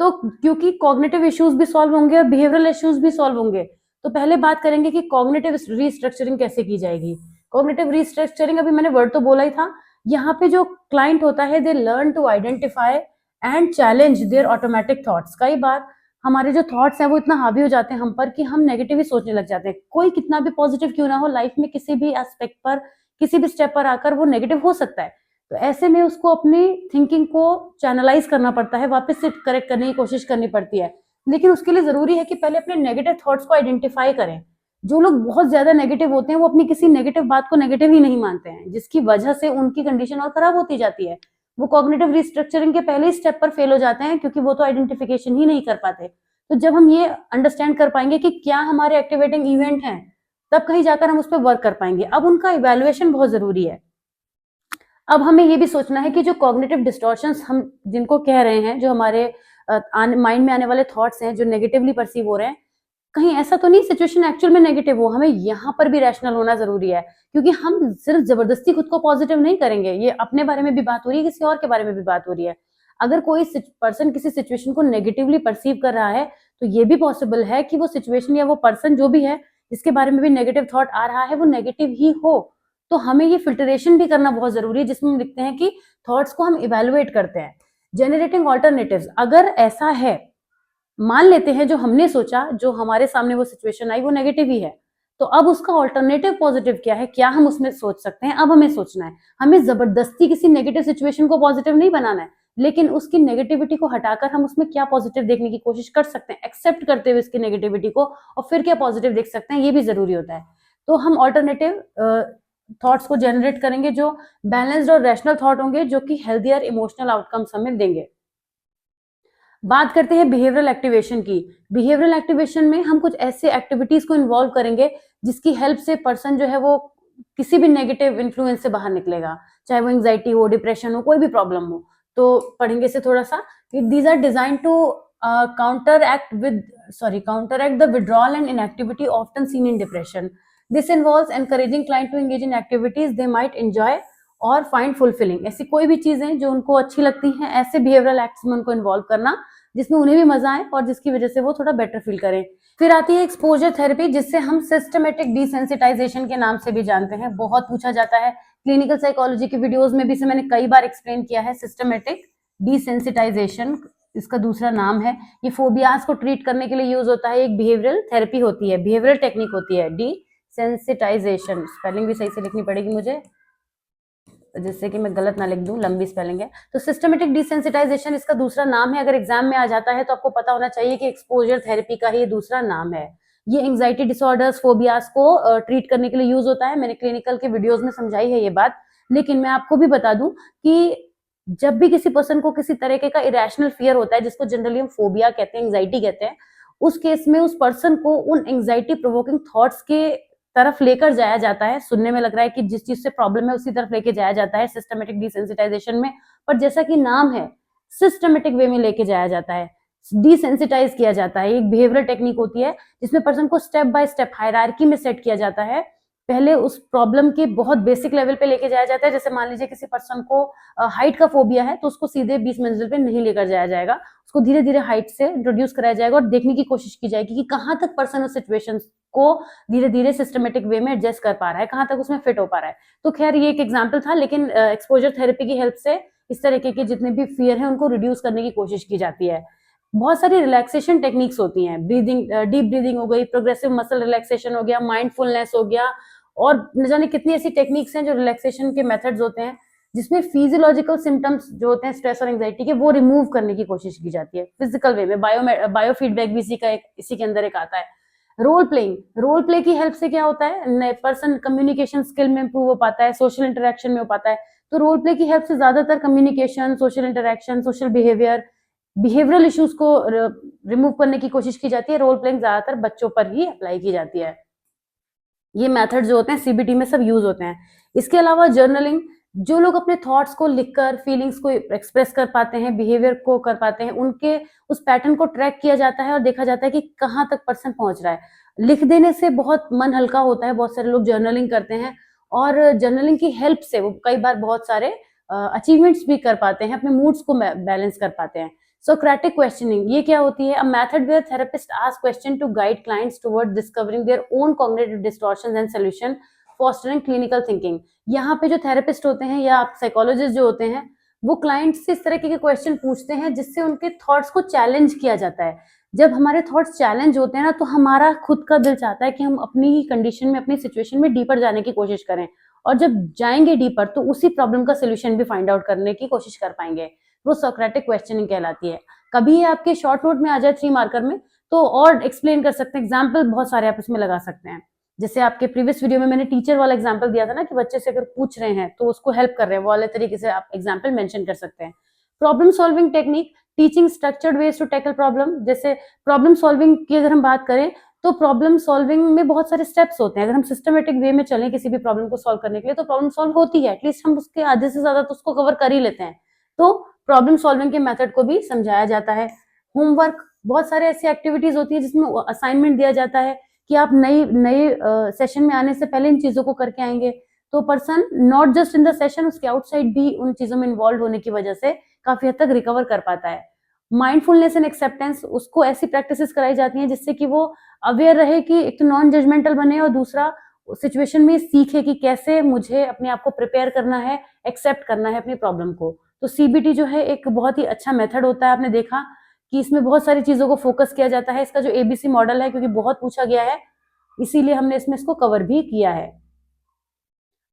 तो क्योंकि कॉग्निटिव इश्यूज भी सॉल्व होंगे और बिहेवियरल इश्यूज भी सॉल्व होंगे, तो पहले बात करेंगे कि कॉग्निटिव रीस्ट्रक्चरिंग कैसे की जाएगी। कॉग्निटिव रीस्ट्रक्चरिंग, अभी मैंने वर्ड तो बोला ही था। यहाँ पे जो क्लाइंट होता है, they learn to identify and challenge their automatic thoughts. कई बार हमारे जो थॉट्स हैं वो इतना हावी हो जाते हैं हम पर कि हम नेगेटिव ही सोचने लग जाते हैं। कोई कितना भी पॉजिटिव क्यों ना हो, लाइफ में किसी भी एस्पेक्ट पर, किसी भी स्टेप पर आकर वो नेगेटिव हो सकता है। तो ऐसे में उसको अपनी थिंकिंग को चैनलाइज करना पड़ता है, वापस से करेक्ट करने की कोशिश करनी पड़ती है। लेकिन उसके लिए जरूरी है कि पहले अपने नेगेटिव थॉट्स को आइडेंटिफाई करें। जो लोग बहुत ज्यादा नेगेटिव होते हैं वो अपनी किसी नेगेटिव बात को नेगेटिव ही नहीं मानते हैं, जिसकी वजह से उनकी कंडीशन और खराब होती जाती है। वो कॉग्निटिव रिस्ट्रक्चरिंग के पहले ही स्टेप पर फेल हो जाते हैं क्योंकि वो तो आइडेंटिफिकेशन ही नहीं कर पाते। तो जब हम ये अंडरस्टैंड कर पाएंगे कि क्या हमारे एक्टिवेटिंग इवेंट हैं, तब कहीं जाकर हम उस पर वर्क कर पाएंगे। अब उनका इवेल्युएशन बहुत जरूरी है। अब हमें ये भी सोचना है कि जो कॉग्निटिव डिस्टॉर्शंस हम जिनको कह रहे हैं, जो हमारे माइंड में आने वाले थॉट्स हैं जो नेगेटिवली परसीव हो रहे हैं, कहीं ऐसा तो नहीं सिचुएशन एक्चुअल में नेगेटिव हो। हमें यहाँ पर भी रैशनल होना जरूरी है, क्योंकि हम सिर्फ जबरदस्ती खुद को पॉजिटिव नहीं करेंगे। ये अपने बारे में भी बात हो रही है, किसी और के बारे में भी बात हो रही है। अगर कोई पर्सन किसी सिचुएशन को नेगेटिवली परसीव कर रहा है, तो ये भी पॉसिबल है कि वो सिचुएशन या वो पर्सन जो भी है जिसके बारे में भी नेगेटिव थॉट आ रहा है वो नेगेटिव ही हो। तो हमें ये फिल्टरेशन भी करना बहुत जरूरी है, जिसमें हम लिखते हैं कि थॉट्स को हम इवेलुएट करते हैं। जनरेटिंग ऑल्टरनेटिव्स, अगर ऐसा है, मान लेते हैं जो हमने सोचा, जो हमारे सामने वो सिचुएशन आई वो नेगेटिव ही है, तो अब उसका ऑल्टरनेटिव पॉजिटिव क्या है, क्या हम उसमें सोच सकते हैं, अब हमें सोचना है। हमें जबरदस्ती किसी नेगेटिव सिचुएशन को पॉजिटिव नहीं बनाना है, लेकिन उसकी नेगेटिविटी को हटाकर हम उसमें क्या पॉजिटिव देखने की कोशिश कर सकते हैं, एक्सेप्ट करते हुए इसकी नेगेटिविटी को, और फिर क्या पॉजिटिव देख सकते हैं, ये भी जरूरी होता है। तो हम ऑल्टरनेटिव थॉट्स को जनरेट करेंगे जो बैलेंस्ड और रैशनल थॉट होंगे, जो कि हेल्दियर इमोशनल आउटकम्स हमें देंगे। बात करते हैं बिहेवियरल एक्टिवेशन की। बिहेवियरल एक्टिवेशन में हम कुछ ऐसे एक्टिविटीज को इन्वॉल्व करेंगे जिसकी हेल्प से पर्सन जो है वो किसी भी नेगेटिव इन्फ्लुएंस से बाहर निकलेगा, चाहे वो एंग्जाइटी हो, डिप्रेशन हो, कोई भी प्रॉब्लम हो। तो पढ़ेंगे इसे थोड़ा सा। These are designed to counteract the withdrawal and inactivity often seen in depression. This involves encouraging client to engage in activities they might enjoy और find fulfilling. ऐसी कोई भी चीजें जो उनको अच्छी लगती हैं, ऐसे बिहेवियरल एक्ट्स में उनको इन्वॉल्व करना जिसमें उन्हें भी मजा आए और जिसकी वजह से वो थोड़ा बेटर फील करें। फिर आती है एक्सपोजर थेरेपी, जिससे हम सिस्टमेटिक डिसेंसिटाइजेशन के नाम से भी जानते हैं। बहुत पूछा जाता है क्लिनिकल साइकोलॉजी की वीडियोस में भी, इसे मैंने कई बार एक्सप्लेन किया है। सिस्टमेटिक डिसेंसिटाइजेशन इसका दूसरा नाम है। ये फोबियाज को ट्रीट करने के लिए यूज होता है। एक बिहेवियरल थेरेपी होती है, बिहेवियरल टेक्निक होती है डिसेंसिटाइजेशन। स्पेलिंग भी सही से लिखनी पड़ेगी मुझे, जिससे कि मैं गलत ना लिख दूं, लंबी स्पेलिंग है। तो सिस्टमेटिक डिसेंसिटाइजेशन इसका दूसरा नाम है। अगर एग्जाम में आ जाता है तो आपको पता होना चाहिए कि एक्सपोजर थेरेपी का ही दूसरा नाम है। ये एंग्जाइटी डिसऑर्डर्स, फोबियाज को ट्रीट करने के लिए यूज होता है। मैंने क्लिनिकल के वीडियोस में समझाई है ये बात, लेकिन मैं आपको भी बता दूं कि जब भी किसी पर्सन को किसी तरीके का इरेशनल फियर होता है, जिसको जनरली हम फोबिया कहते हैं, एंग्जाइटी कहते हैं, उस केस में उस पर्सन को उन एंग्जाइटी प्रोवोकिंग थॉट्स के तरफ लेकर जाया जाता है। सुनने में लग रहा है कि जिस चीज से प्रॉब्लम है उसी तरफ लेके जाया जाता है सिस्टमेटिक डिसेंसिटाइजेशन में, पर जैसा कि नाम है, सिस्टमेटिक वे में लेके जाया जाता है, डिसेंसिटाइज किया जाता है। एक बिहेवियरल टेक्निक होती है जिसमें पर्सन को स्टेप बाय स्टेप हायरार्की में सेट किया जाता है। पहले उस प्रॉब्लम के बहुत बेसिक लेवल पे लेके जाया जाता है। जैसे मान लीजिए किसी पर्सन को हाइट का फोबिया है, तो उसको सीधे 20 मंजिल पे नहीं लेकर जाया जाएगा, उसको धीरे धीरे हाइट से इंट्रोड्यूस कराया जाएगा और देखने की कोशिश की जाएगी कि कहाँ तक पर्सन उस सिचुएशन को धीरे धीरे सिस्टमेटिक वे में एडजस्ट कर पा रहा है, कहाँ तक उसमें फिट हो पा रहा है। तो खैर ये एक एग्जाम्पल था, लेकिन एक्सपोजर थेरेपी की हेल्प से इस तरीके के जितने भी फियर है उनको रिड्यूस करने की कोशिश की जाती है। बहुत सारी रिलैक्सेशन टेक्निक्स होती हैं, ब्रीदिंग, डीप ब्रीदिंग हो गई, प्रोग्रेसिव मसल रिलैक्सेशन हो गया, माइंडफुलनेस हो गया, और न जाने कितनी ऐसी टेक्निक्स हैं जो रिलैक्सेशन के मेथड्स होते हैं, जिसमें फिजियोलॉजिकल सिम्टम्स जो होते हैं स्ट्रेस और एंग्जाइटी के, वो रिमूव करने की कोशिश की जाती है फिजिकल वे में। बायो फीडबैक भी इसी के अंदर एक आता है। रोल प्ले की हेल्प से क्या होता है, पर्सन कम्युनिकेशन स्किल में इंप्रूव हो पाता है, सोशल इंटरेक्शन में हो पाता है। तो रोल प्ले की हेल्प से ज्यादातर communication, social interaction, social behavioural issues को रिमूव करने की कोशिश की जाती है। रोल प्लेइंग ज्यादातर बच्चों पर ही अप्लाई की जाती है। ये मेथड जो होते हैं सीबीटी में सब यूज होते हैं। इसके अलावा जर्नलिंग, जो लोग अपने थॉट्स को लिखकर फीलिंग्स को एक्सप्रेस कर पाते हैं, बिहेवियर को कर पाते हैं, उनके उस पैटर्न को ट्रैक किया जाता है और देखा जाता है कि कहाँ तक पर्सन पहुंच रहा है। लिख देने से बहुत मन हल्का होता है, बहुत सारे लोग जर्नलिंग करते हैं और जर्नलिंग की हेल्प से वो कई बार बहुत सारे अचीवमेंट्स भी कर पाते हैं, अपने मूड्स को बैलेंस कर पाते हैं। सोक्रेटिक क्वेश्चनिंग, ये क्या होती है? A method where therapist ask question to guide clients toward discovering their own cognitive distortions and solution, fostering clinical thinking. यहाँ पे जो थेरेपिस्ट होते हैं या साइकोलॉजिस्ट जो होते हैं, वो क्लाइंट से इस तरह के क्वेश्चन पूछते हैं जिससे उनके थॉट्स को चैलेंज किया जाता है। जब हमारे थॉट्स चैलेंज होते हैं ना, तो हमारा खुद का दिल चाहता है कि हम अपनी ही कंडीशन में, अपनी सिचुएशन में डीपर जाने की कोशिश करें, और जब जाएंगे डीपर तो उसी प्रॉब्लम का सोल्यूशन भी फाइंड आउट करने की कोशिश कर पाएंगे। वो सोक्रेटिक क्वेश्चनिंग कहलाती है। कभी ये आपके शॉर्ट नोट में आ जाए 3 मार्कर में, तो और एक्सप्लेन कर सकते हैं, एग्जाम्पल बहुत सारे आप इसमें लगा सकते हैं। जैसे आपके प्रीवियस वीडियो में मैंने टीचर वाला एग्जाम्पल दिया था ना, कि बच्चे से अगर पूछ रहे हैं तो उसको हेल्प कर रहे हैं, वो वाले तरीके से आप एग्जाम्पल मेंशन कर सकते हैं। Problem solving technique, teaching structured ways to tackle problem. जैसे प्रॉब्लम सॉल्विंग की अगर हम बात करें, तो प्रॉब्लम सॉल्विंग में बहुत सारे स्टेप्स होते हैं। अगर हम सिस्टमेटिक वे में चलें किसी भी प्रॉब्लम को सॉल्व करने के लिए, तो प्रॉब्लम सॉल्व होती है, एटलीस्ट हम उसके आधे से ज्यादा तो उसको कवर कर ही लेते हैं। तो प्रॉब्लम सॉल्विंग के मेथड को भी समझाया जाता है। होमवर्क, बहुत सारे ऐसी एक्टिविटीज होती है जिसमें असाइनमेंट दिया जाता है कि आप नई नए सेशन में आने से पहले इन चीजों को करके आएंगे, तो person not just in the session, उसके आउटसाइड भी उन चीजों में इन्वॉल्व होने की वजह से काफी हद तक रिकवर कर पाता है। माइंडफुलनेस एंड एक्सेप्टेंस, उसको ऐसी प्रैक्टिसेस कराई जाती हैं जिससे कि वो अवेयर रहे, कि एक तो नॉन जजमेंटल बने, और दूसरा सिचुएशन में सीखे कि कैसे मुझे अपने आप को प्रिपेयर करना है, एक्सेप्ट करना है अपनी प्रॉब्लम को। तो सीबीटी जो है एक बहुत ही अच्छा मेथड होता है। आपने देखा कि इसमें बहुत सारी चीजों को फोकस किया जाता है। इसका जो एबीसी मॉडल है, क्योंकि बहुत पूछा गया है, इसीलिए हमने इसमें इसको कवर भी किया है।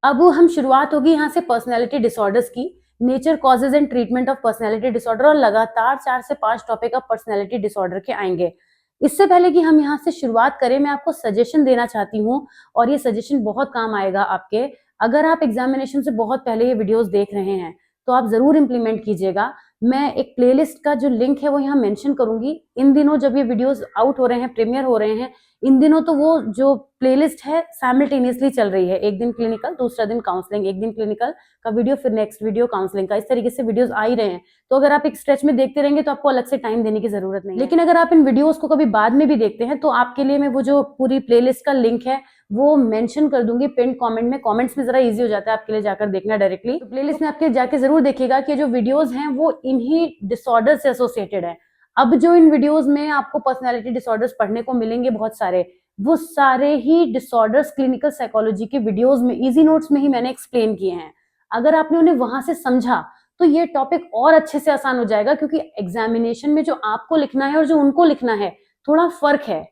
अब हम शुरुआत होगी यहाँ से पर्सनैलिटी डिसऑर्डर्स की, nature, causes and treatment of personality disorder, और लगातार 4 से 5 टॉपिक ऑफ पर्सनैलिटी डिसऑर्डर के आएंगे। इससे पहले कि हम यहाँ से शुरुआत करें, मैं आपको सजेशन देना चाहती हूँ, और ये सजेशन बहुत काम आएगा आपके। अगर आप एग्जामिनेशन से बहुत पहले ये वीडियोस देख रहे हैं, तो आप जरूर इंप्लीमेंट कीजिएगा। मैं एक प्लेलिस्ट का जो लिंक है वो यहाँ मेंशन करूंगी। इन दिनों जब ये वीडियोस आउट हो रहे हैं, प्रीमियर हो रहे हैं, इन दिनों तो वो जो प्लेलिस्ट है साइमल्टेनियसली चल रही है। एक दिन क्लिनिकल, दूसरा दिन काउंसलिंग, एक दिन क्लिनिकल का वीडियो, फिर नेक्स्ट वीडियो काउंसलिंग का, इस तरीके से वीडियोस आ ही रहे हैं। तो अगर आप एक स्ट्रेच में देखते रहेंगे तो आपको अलग से टाइम देने की जरूरत नहीं है। लेकिन अगर आप इन वीडियोस को कभी बाद में भी देखते हैं, तो आपके लिए मैं वो जो पूरी प्लेलिस्ट का लिंक है वो मेंशन कर दूंगी पिन कमेंट में। कमेंट्स में जरा इजी हो जाता है आपके लिए जाकर देखना डायरेक्टली। तो प्लेलिस्ट में आपके जाके जरूर देखिएगा कि जो वीडियोस हैं वो इन्हीं डिसऑर्डर से एसोसिएटेड है। अब जो इन वीडियोस में आपको पर्सनैलिटी डिसऑर्डर्स पढ़ने को मिलेंगे बहुत सारे, वो सारे ही डिसऑर्डर्स क्लिनिकल साइकोलॉजी के वीडियोस में, इजी नोट्स में ही मैंने एक्सप्लेन किए हैं। अगर आपने उन्हें वहां से समझा तो ये टॉपिक और अच्छे से आसान हो जाएगा, क्योंकि एग्जामिनेशन में जो आपको लिखना है और जो उनको लिखना है, थोड़ा फर्क है,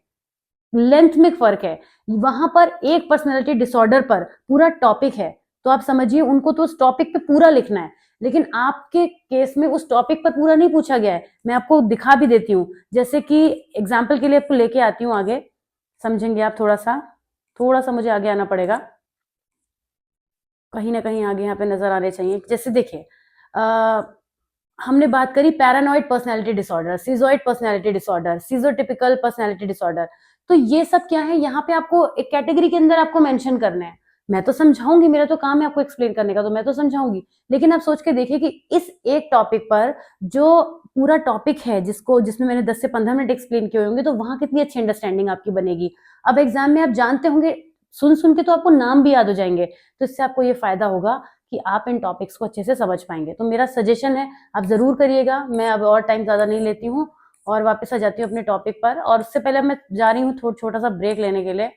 लेंथ में फर्क है। वहां पर एक पर्सनैलिटी डिसऑर्डर पर पूरा टॉपिक है, तो आप समझिए उनको तो उस टॉपिक पे पूरा लिखना है, लेकिन आपके केस में उस टॉपिक पर पूरा नहीं पूछा गया है। मैं आपको दिखा भी देती हूँ, जैसे कि एग्जाम्पल के लिए आपको लेके आती हूँ आगे, समझेंगे आप। थोड़ा सा मुझे आगे आना पड़ेगा, कहीं ना कहीं आगे यहाँ पे नजर आने चाहिए। जैसे देखिए, हमने बात करी paranoid personality disorder, schizoid personality disorder, schizotypal personality disorder. तो ये सब क्या है, यहाँ पे आपको एक कैटेगरी के अंदर आपको मेंशन करना है। मैं तो समझाऊंगी, मेरा तो काम है आपको एक्सप्लेन करने का, तो मैं तो समझाऊंगी, लेकिन आप सोच के देखिए कि इस एक टॉपिक पर जो पूरा टॉपिक है, जिसमें मैंने 10 से 15 मिनट एक्सप्लेन किए होंगे, तो वहां कितनी अच्छी अंडरस्टैंडिंग आपकी बनेगी। अब एग्जाम में आप जानते होंगे, सुन के तो आपको नाम भी याद हो जाएंगे, तो इससे आपको ये फायदा होगा कि आप इन टॉपिक्स को अच्छे से समझ पाएंगे। तो मेरा सजेशन है, आप जरूर करिएगा। मैं अब और टाइम ज्यादा नहीं लेती हूँ और वापस आ जाती हूँ अपने टॉपिक पर। और उससे पहले मैं जा रही हूँ छोटा सा ब्रेक लेने के लिए,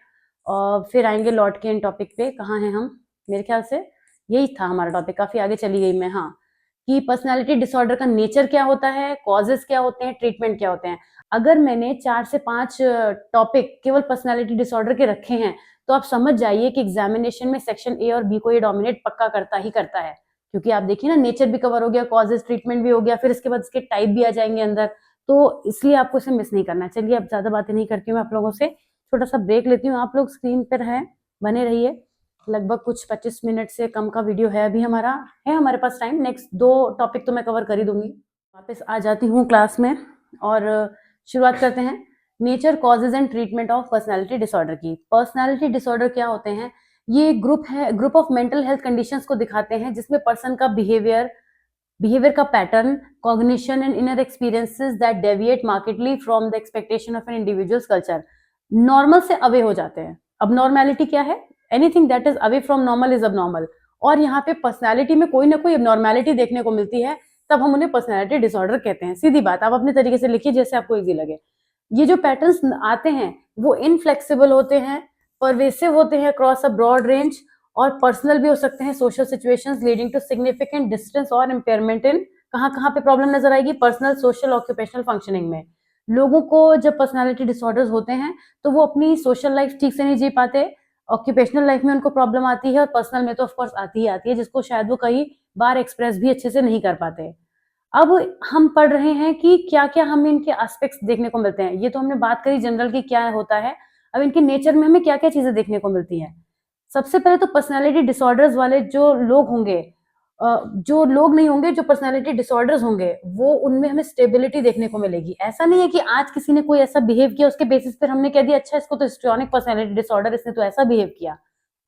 और फिर आएंगे लौट के इन टॉपिक पे। कहाँ हैं हम? मेरे ख्याल से यही था हमारा टॉपिक, काफी आगे चली गई मैं। हाँ, कि पर्सनालिटी डिसऑर्डर का नेचर क्या होता है, कॉजेस क्या होते हैं, ट्रीटमेंट क्या होते हैं। अगर मैंने 4 से 5 टॉपिक केवल पर्सनालिटी डिसऑर्डर के रखे हैं, तो आप समझ जाइए कि एग्जामिनेशन में सेक्शन ए और बी को ये डोमिनेट पक्का करता ही करता है। क्योंकि आप देखिए ना, नेचर भी कवर हो गया, कॉजेस, ट्रीटमेंट भी हो गया, फिर इसके बाद इसके टाइप भी आ जाएंगे अंदर, तो इसलिए आपको इसे मिस नहीं करना है। चलिए अब ज्यादा बातें नहीं करती हूँ, मैं आप लोगों से छोटा सा ब्रेक लेती हूँ। आप लोग स्क्रीन पर हैं, बने रहिए। लगभग कुछ 25 मिनट से कम का वीडियो है अभी हमारे पास टाइम। नेक्स्ट 2 टॉपिक तो मैं कवर कर ही दूंगी। वापस आ जाती हूँ क्लास में और शुरुआत करते हैं nature, causes and treatment of personality disorder की। पर्सनालिटी डिसऑर्डर क्या होते हैं? ये group of mental health conditions को दिखाते हैं जिसमें पर्सन का बिहेवियर का pattern, cognition and inner experiences that deviate markedly from the expectation of an individuals culture. Normal से अवे हो जाते हैं। अब नॉर्मेलिटी क्या है? Anything that is away from normal is abnormal. और यहाँ पे पर्सनैलिटी में कोई ना कोई अबनॉर्मेलिटी देखने को मिलती है, तब हम उन्हें पर्सनैलिटी डिसऑर्डर कहते हैं। सीधी बात, आप अपने तरीके से लिखिए जैसे आपको इजी लगे। ये जो पैटर्न्स आते हैं वो इनफ्लेक्सिबल होते हैं, परवेसिव होते हैं अक्रॉस अ ब्रॉड रेंज, और पर्सनल भी हो सकते हैं। Social situations leading to significant distance और इम्पेयरमेंट इन कहाँ पे प्रॉब्लम नजर आएगी? पर्सनल, सोशल, ऑक्यूपेशनल फंक्शनिंग में। लोगों को जब पर्सनालिटी डिसऑर्डर्स होते हैं तो वो अपनी सोशल लाइफ ठीक से नहीं जी पाते, ऑक्यूपेशनल लाइफ में उनको प्रॉब्लम आती है, और पर्सनल में तो ऑफकोर्स आती ही आती है, जिसको शायद वो कई बार एक्सप्रेस भी अच्छे से नहीं कर पाते। अब हम पढ़ रहे हैं कि क्या क्या हमें इनके एस्पेक्ट्स देखने को मिलते हैं। ये तो हमने बात करी जनरल की क्या होता है। अब इनके नेचर में हमें क्या क्या चीजें देखने को मिलती हैं। सबसे पहले तो पर्सनालिटी डिसऑर्डर्स वाले जो लोग होंगे, जो लोग नहीं होंगे, जो पर्सनालिटी डिसऑर्डर्स होंगे, वो उनमें हमें स्टेबिलिटी देखने को मिलेगी। ऐसा नहीं है कि आज किसी ने कोई ऐसा बिहेव किया उसके बेसिस पर हमने कह दिया अच्छा इसको तो हिस्ट्रियोनिक पर्सनालिटी डिसऑर्डर, इसने तो ऐसा बिहेव किया।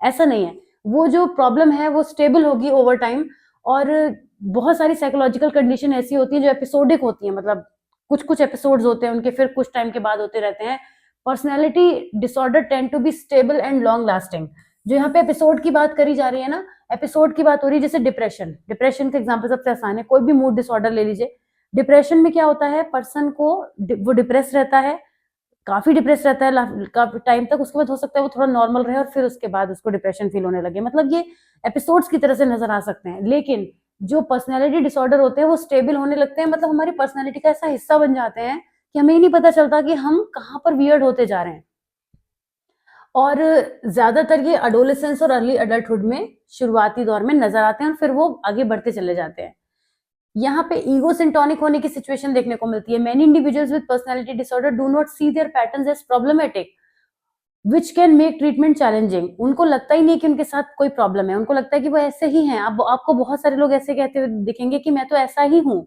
ऐसा नहीं है। वो जो प्रॉब्लम है वो स्टेबल होगी ओवर टाइम। और बहुत सारी साइकोलॉजिकल कंडीशन ऐसी होती है जो एपिसोडिक होती है, मतलब कुछ कुछ एपिसोड्स होते हैं उनके, फिर कुछ टाइम के बाद होते रहते हैं। Personality disorder tend to be stable and long lasting. जो यहाँ पे एपिसोड की बात करी जा रही है ना, एपिसोड की बात हो रही है, जैसे डिप्रेशन का एग्जांपल सबसे आसान है। कोई भी मूड डिसऑर्डर ले लीजिए। डिप्रेशन में क्या होता है? पर्सन को वो डिप्रेस रहता है, काफी डिप्रेस रहता है काफी टाइम तक, उसके बाद हो सकता है वो थोड़ा नॉर्मल रहे और फिर उसके बाद उसको डिप्रेशन फील होने लगे। मतलब ये एपिसोड्स की तरह से नजर आ सकते हैं। लेकिन जो पर्सनैलिटी डिसऑर्डर होते हैं वो स्टेबल होने लगते हैं, मतलब हमारी पर्सनैलिटी का ऐसा हिस्सा बन जाते हैं कि हमें ही नहीं पता चलता कि हम कहाँ पर वियर्ड होते जा रहे हैं। और ज्यादातर ये अडोलेसेंस और अर्ली अडल्टहुड में शुरुआती दौर में नजर आते हैं और फिर वो आगे बढ़ते चले जाते हैं। यहाँ पे ईगो सिंटोनिक होने की सिचुएशन देखने को मिलती है। Many individuals with personality disorder do not see their patterns as problematic which can make treatment challenging. उनको लगता ही नहीं कि उनके साथ कोई प्रॉब्लम है, उनको लगता है कि वो ऐसे ही हैं। आपको बहुत सारे लोग ऐसे कहते हुए दिखेंगे कि मैं तो ऐसा ही हूँ,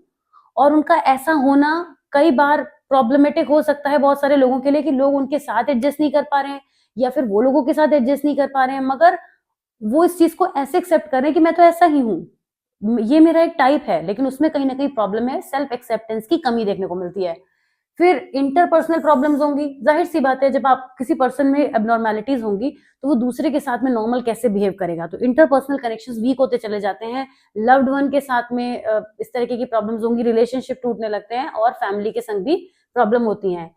और उनका ऐसा होना कई बार प्रॉब्लमेटिक हो सकता है बहुत सारे लोगों के लिए, कि लोग उनके साथ एडजस्ट नहीं कर पा रहे हैं या फिर वो लोगों के साथ एडजस्ट नहीं कर पा रहे हैं, मगर वो इस चीज को ऐसे एक्सेप्ट कर रहे हैं कि मैं तो ऐसा ही हूँ, ये मेरा एक टाइप है। लेकिन उसमें कहीं ना कहीं प्रॉब्लम है, सेल्फ एक्सेप्टेंस की कमी देखने को मिलती है। फिर इंटरपर्सनल प्रॉब्लम्स होंगी। जाहिर सी बात है, जब आप किसी पर्सन में एबनॉर्मेलिटीज होंगी तो वो दूसरे के साथ में नॉर्मल कैसे बिहेव करेगा, तो इंटरपर्सनल कनेक्शंस वीक होते चले जाते हैं। लव्ड वन के साथ में इस तरीके की प्रॉब्लम्स होंगी, रिलेशनशिप टूटने लगते हैं, और फैमिली के संग भी प्रॉब्लम होती हैं।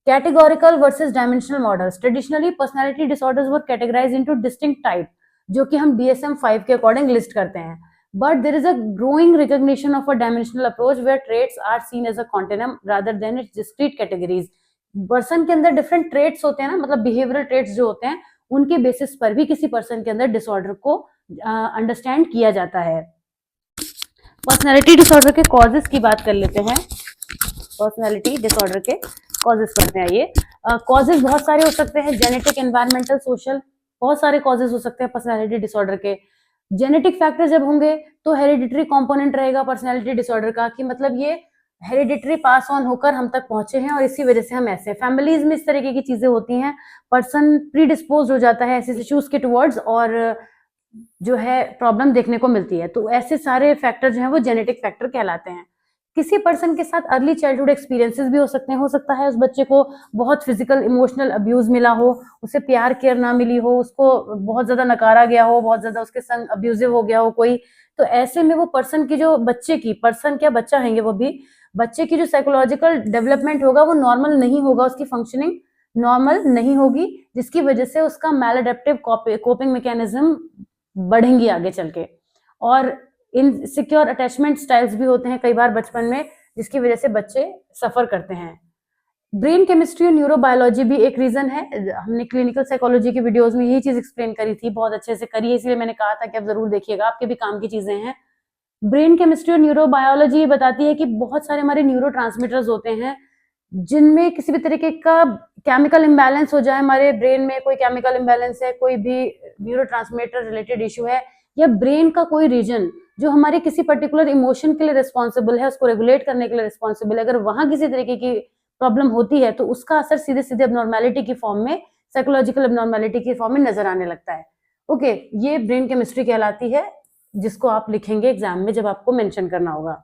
Categorical versus dimensional models. Traditionally personality disorders were categorized into distinct type, जो कि हम DSM-5 के अकॉर्डिंग लिस्ट करते हैं। But there is a growing recognition of a dimensional approach where traits are seen as a continuum rather than its discrete categories. Person के अंदर डिफरेंट ट्रेट्स होते हैं ना, मतलब बिहेवियरल ट्रेट्स जो होते हैं, उनके बेसिस पर भी किसी पर्सन के अंदर डिसऑर्डर को अंडरस्टैंड किया जाता है। पर्सनैलिटी डिसऑर्डर के कॉजेस की बात कर लेते हैं। पर्सनैलिटी डिसऑर्डर के कॉजेस करते हैं। ये कॉजेस बहुत सारे हो सकते हैं, जेनेटिक, एनवायरमेंटल, सोशल, बहुत सारे कॉजेस हो सकते हैं पर्सनैलिटी डिसऑर्डर के। जेनेटिक फैक्टर जब होंगे तो हेरिडिटरी कंपोनेंट रहेगा पर्सनैलिटी डिसऑर्डर का, कि मतलब ये हेरिडिटरी पास ऑन होकर हम तक पहुंचे हैं और इसी वजह से हम ऐसे। फैमिलीज में इस तरीके की चीजें होती हैं, पर्सन प्रीडिस्पोज हो जाता है ऐसे इश्यूज के टुवर्ड्स, और जो है प्रॉब्लम देखने को मिलती है। तो ऐसे सारे फैक्टर जो है वो जेनेटिक फैक्टर कहलाते हैं। किसी पर्सन के साथ अर्ली चाइल्डहुड एक्सपीरियंसेस भी हो सकते हैं। हो सकता है उस बच्चे को बहुत फिजिकल इमोशनल अब्यूज मिला हो, उसे प्यार केयर ना मिली हो, उसको बहुत ज्यादा नकारा गया हो, बहुत ज्यादा उसके संग अब्यूजिव हो गया हो कोई। तो ऐसे में वो पर्सन की जो पर्सन क्या बच्चा हैंगे वो भी, बच्चे की जो साइकोलॉजिकल डेवलपमेंट होगा वो नॉर्मल नहीं होगा, उसकी फंक्शनिंग नॉर्मल नहीं होगी, जिसकी वजह से उसका मैल अडेप्टिव कोपिंग मैकेनिज्म बढ़ेंगी आगे चल के। और इनसिक्योर अटैचमेंट स्टाइल्स भी होते हैं कई बार बचपन में, जिसकी वजह से बच्चे सफर करते हैं। ब्रेन केमिस्ट्री और न्यूरोबायोलॉजी भी एक रीजन है। हमने क्लिनिकल साइकोलॉजी की वीडियोस में यही चीज एक्सप्लेन करी थी, बहुत अच्छे से करी है, इसलिए मैंने कहा था कि आप जरूर देखिएगा, आपके भी काम की चीजें हैं। ब्रेन केमिस्ट्री और न्यूरोबायोलॉजी ये बताती है कि बहुत सारे हमारे न्यूरोट्रांसमीटर्स होते हैं, जिनमें किसी भी तरीके का केमिकल इम्बैलेंस हो जाए, हमारे ब्रेन में कोई केमिकल इम्बैलेंस है, कोई भी न्यूरोट्रांसमीटर रिलेटेड इशू है, या ब्रेन का कोई रीजन जो हमारे किसी पर्टिकुलर इमोशन के लिए रिस्पॉन्सिबल है, उसको रेगुलेट करने के लिए रिस्पॉन्सिबल है, अगर वहां किसी तरीके की प्रॉब्लम होती है तो उसका असर सीधे सीधे एबनॉर्मेलिटी की फॉर्म में, साइकोलॉजिकल एबनॉर्मेलिटी की फॉर्म में नजर आने लगता है। ओके, ये ब्रेन केमिस्ट्री कहलाती है, जिसको आप लिखेंगे एग्जाम में जब आपको मेंशन करना होगा।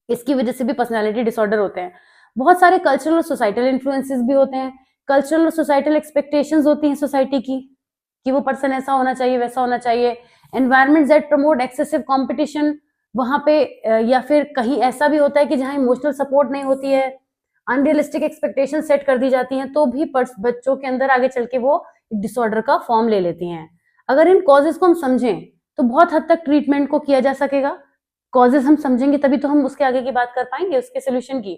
इसकी वजह से भी पर्सनालिटी डिसऑर्डर होते हैं। बहुत सारे कल्चरल और सोसाइटल इन्फ्लुएंसेस भी होते हैं। कल्चरल और सोसाइटल एक्सपेक्टेशंस होती हैं सोसाइटी की, कि वो पर्सन ऐसा होना चाहिए, वैसा होना चाहिए। Environment that promote excessive competition, वहां पे या फिर कहीं ऐसा भी होता है कि जहां इमोशनल सपोर्ट नहीं होती है, अनरियलिस्टिक एक्सपेक्टेशन सेट कर दी जाती हैं, तो भी बच्चों के अंदर आगे चल के वो डिसऑर्डर का फॉर्म ले लेती हैं। अगर इन कॉजेज को हम समझें तो बहुत हद तक ट्रीटमेंट को किया जा सकेगा। कॉजेज हम समझेंगे तभी तो हम उसके आगे की बात कर पाएंगे, उसके सोल्यूशन की।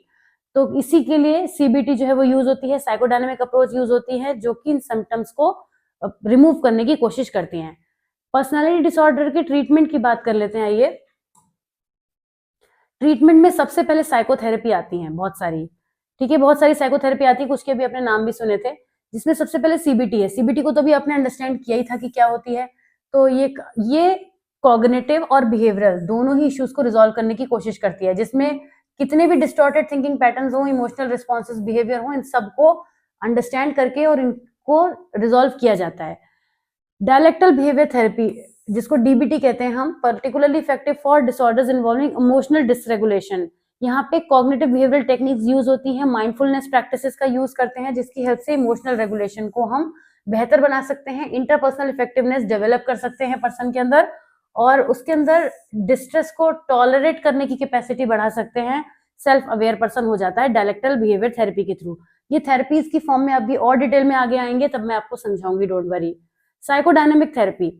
तो इसी के लिए सीबीटी जो है वो यूज होती है, साइकोडायनेमिक अप्रोच यूज होती है, जो कि इन सिम्टम्स को रिमूव करने की कोशिश करती हैं। पर्सनालिटी डिसऑर्डर के ट्रीटमेंट की बात कर लेते हैं। आइए, ट्रीटमेंट में सबसे पहले साइकोथेरेपी आती है, बहुत सारी, ठीक है, बहुत सारी साइकोथेरेपी आती है, कुछ के भी अपने नाम भी सुने थे, जिसमें सबसे पहले सीबीटी है। सीबीटी को तो भी आपने अंडरस्टैंड किया ही था कि क्या होती है। तो ये कॉग्निटिव और बिहेवियरल दोनों ही इश्यूज को रिजॉल्व करने की कोशिश करती है, जिसमें कितने भी डिस्टॉर्टेड थिंकिंग पैटर्न्स हो, इमोशनल रिस्पॉन्सेस, बिहेवियर हो, इन सबको अंडरस्टैंड करके और इनको रिजॉल्व किया जाता है। डायलेक्टल बिहेवियर थेरेपी, जिसको डीबीटी कहते हैं हम, particularly effective for disorders involving emotional dysregulation. यहाँ पे कॉग्निटिव बिहेवियरल टेक्निक्स यूज होती हैं, माइंडफुलनेस प्रैक्टिसेस का यूज करते हैं, जिसकी हेल्प से इमोशनल रेगुलेशन को हम बेहतर बना सकते हैं, इंटरपर्सनल इफेक्टिवनेस डेवलप कर सकते हैं पर्सन के अंदर, और उसके अंदर डिस्ट्रेस को टॉलरेट करने की कैपेसिटी बढ़ा सकते हैं। सेल्फ अवेयर पर्सन हो जाता है डायलेक्टल बिहेवियर थेरेपी के थ्रू। ये थेरेपीज की फॉर्म में अभी और डिटेल में आगे आएंगे, तब मैं आपको समझाऊंगी, don't worry. Psychodynamic therapy,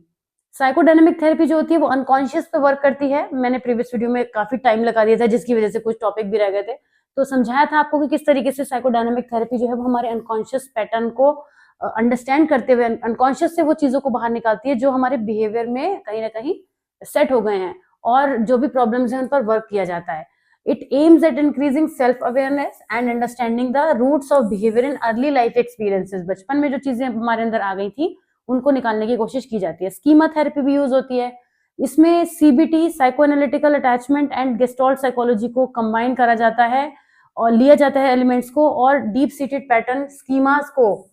psychodynamic therapy जो होती है वो अनकॉन्शियस पे वर्क करती है। मैंने प्रीवियस वीडियो में काफी टाइम लगा दिया था, जिसकी वजह से कुछ टॉपिक भी रह गए थे, तो समझाया था आपको कि किस तरीके से साइकोडायनेमिक थेरेपी जो है वो हमारे अनकॉन्शियस पैटर्न को अंडरस्टैंड करते हुए अनकॉन्शियस से वो चीजों को बाहर निकालती है जो हमारे बिहेवियर में कहीं ना कहीं सेट हो गए हैं, और जो भी प्रॉब्लम्स हैं उन पर वर्क किया जाता है। It aims at increasing self awareness and understanding the roots of behaviour in early life experiences. बचपन में जो चीजें हमारे अंदर आ गई थी उनको निकालने की कोशिश की जाती है। स्कीमा थेरेपी भी यूज होती है। इसमें CBT, psycho analytical attachment and gestalt psychology को कंबाइन करा जाता है और लिया जाता है एलिमेंट्स को, और डीप सीटेड पैटर्न स्कीमास को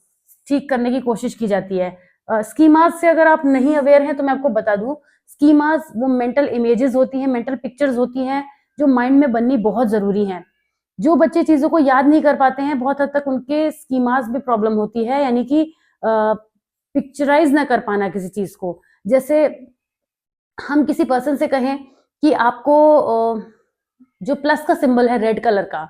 ठीक करने की कोशिश की जाती है। स्कीमास से अगर आप नहीं अवेयर हैं तो मैं आपको बता दूं, स्कीमास वो मेंटल इमेजेस होती हैं, मेंटल पिक्चर्स होती हैं, जो माइंड में बननी बहुत जरूरी है। जो बच्चे चीजों को याद नहीं कर पाते हैं, बहुत हद तक उनके स्कीमास में प्रॉब्लम होती है, यानी कि पिक्चराइज ना कर पाना किसी चीज को। जैसे हम किसी पर्सन से कहें कि आपको जो प्लस का सिंबल है रेड कलर का,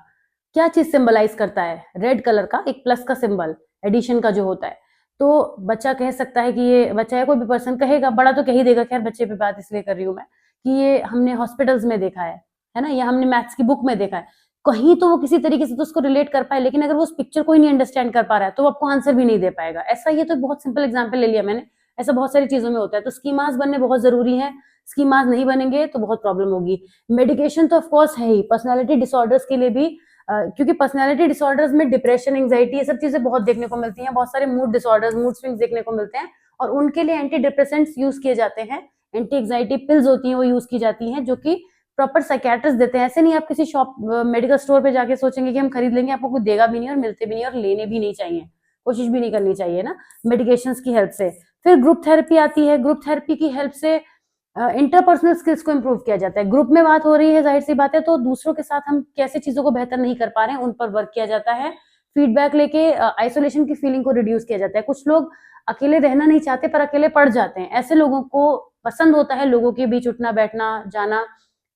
क्या चीज सिंबलाइज करता है? रेड कलर का एक प्लस का सिंबल, एडिशन का जो होता है। तो बच्चा कह सकता है कि ये, बच्चा है कोई भी पर्सन कहेगा, बड़ा तो कह ही देगा, खैर बच्चे पे बात इसलिए कर रही हूं मैं, कि ये हमने हॉस्पिटल्स में देखा है ना, या हमने मैथ्स की बुक में देखा है, कहीं तो वो किसी तरीके से तो उसको रिलेट कर पाए, लेकिन अगर वो उस पिक्चर को ही नहीं अंडरस्टैंड कर पा रहा है तो वो आपको आंसर भी नहीं दे पाएगा। ऐसा, ये तो बहुत सिंपल एग्जांपल ले लिया मैंने, ऐसा बहुत सारी चीजों में होता है। तो स्कीमास बनने बहुत जरूरी है, स्कीमास नहीं बनेंगे तो बहुत प्रॉब्लम होगी। मेडिकेशन तो ऑफकोर्स है ही पर्सनैलिटी डिसऑर्डर्स के लिए भी, क्योंकि पर्सनैलिटी डिसऑर्डर्स में डिप्रेशन, एंग्जाइटी, ये सब चीजें बहुत देखने को मिलती हैं, बहुत सारे मूड डिसऑर्डर्स, मूड स्विंग्स देखने को मिलते हैं, और उनके लिए एंटी डिप्रेसेंट्स यूज किए जाते हैं, एंटी एंग्जाइटी पिल्स होती हैं वो यूज की जाती हैं, जो कि प्रॉपर साइकियाट्रिस्ट देते हैं। ऐसे नहीं आप किसी शॉप, मेडिकल स्टोर पे जाके सोचेंगे कि हम खरीद लेंगे, आपको कुछ देगा भी नहीं और मिलते भी नहीं और लेने भी नहीं चाहिए, कोशिश भी नहीं करनी चाहिए ना मेडिकेशंस की हेल्प से। फिर ग्रुप थेरेपी आती है। ग्रुप थेरेपी की हेल्प से इंटरपर्सनल स्किल्स को इम्प्रूव किया जाता है। ग्रुप में बात हो रही है, जाहिर सी बात है, तो दूसरों के साथ हम कैसे चीजों को बेहतर नहीं कर पा रहे हैं उन पर वर्क किया जाता है। फीडबैक लेके आइसोलेशन की फीलिंग को रिड्यूस किया जाता है। कुछ लोग अकेले रहना नहीं चाहते पर अकेले पड़ जाते हैं, ऐसे लोगों को पसंद होता है लोगों के बीच उठना बैठना जाना,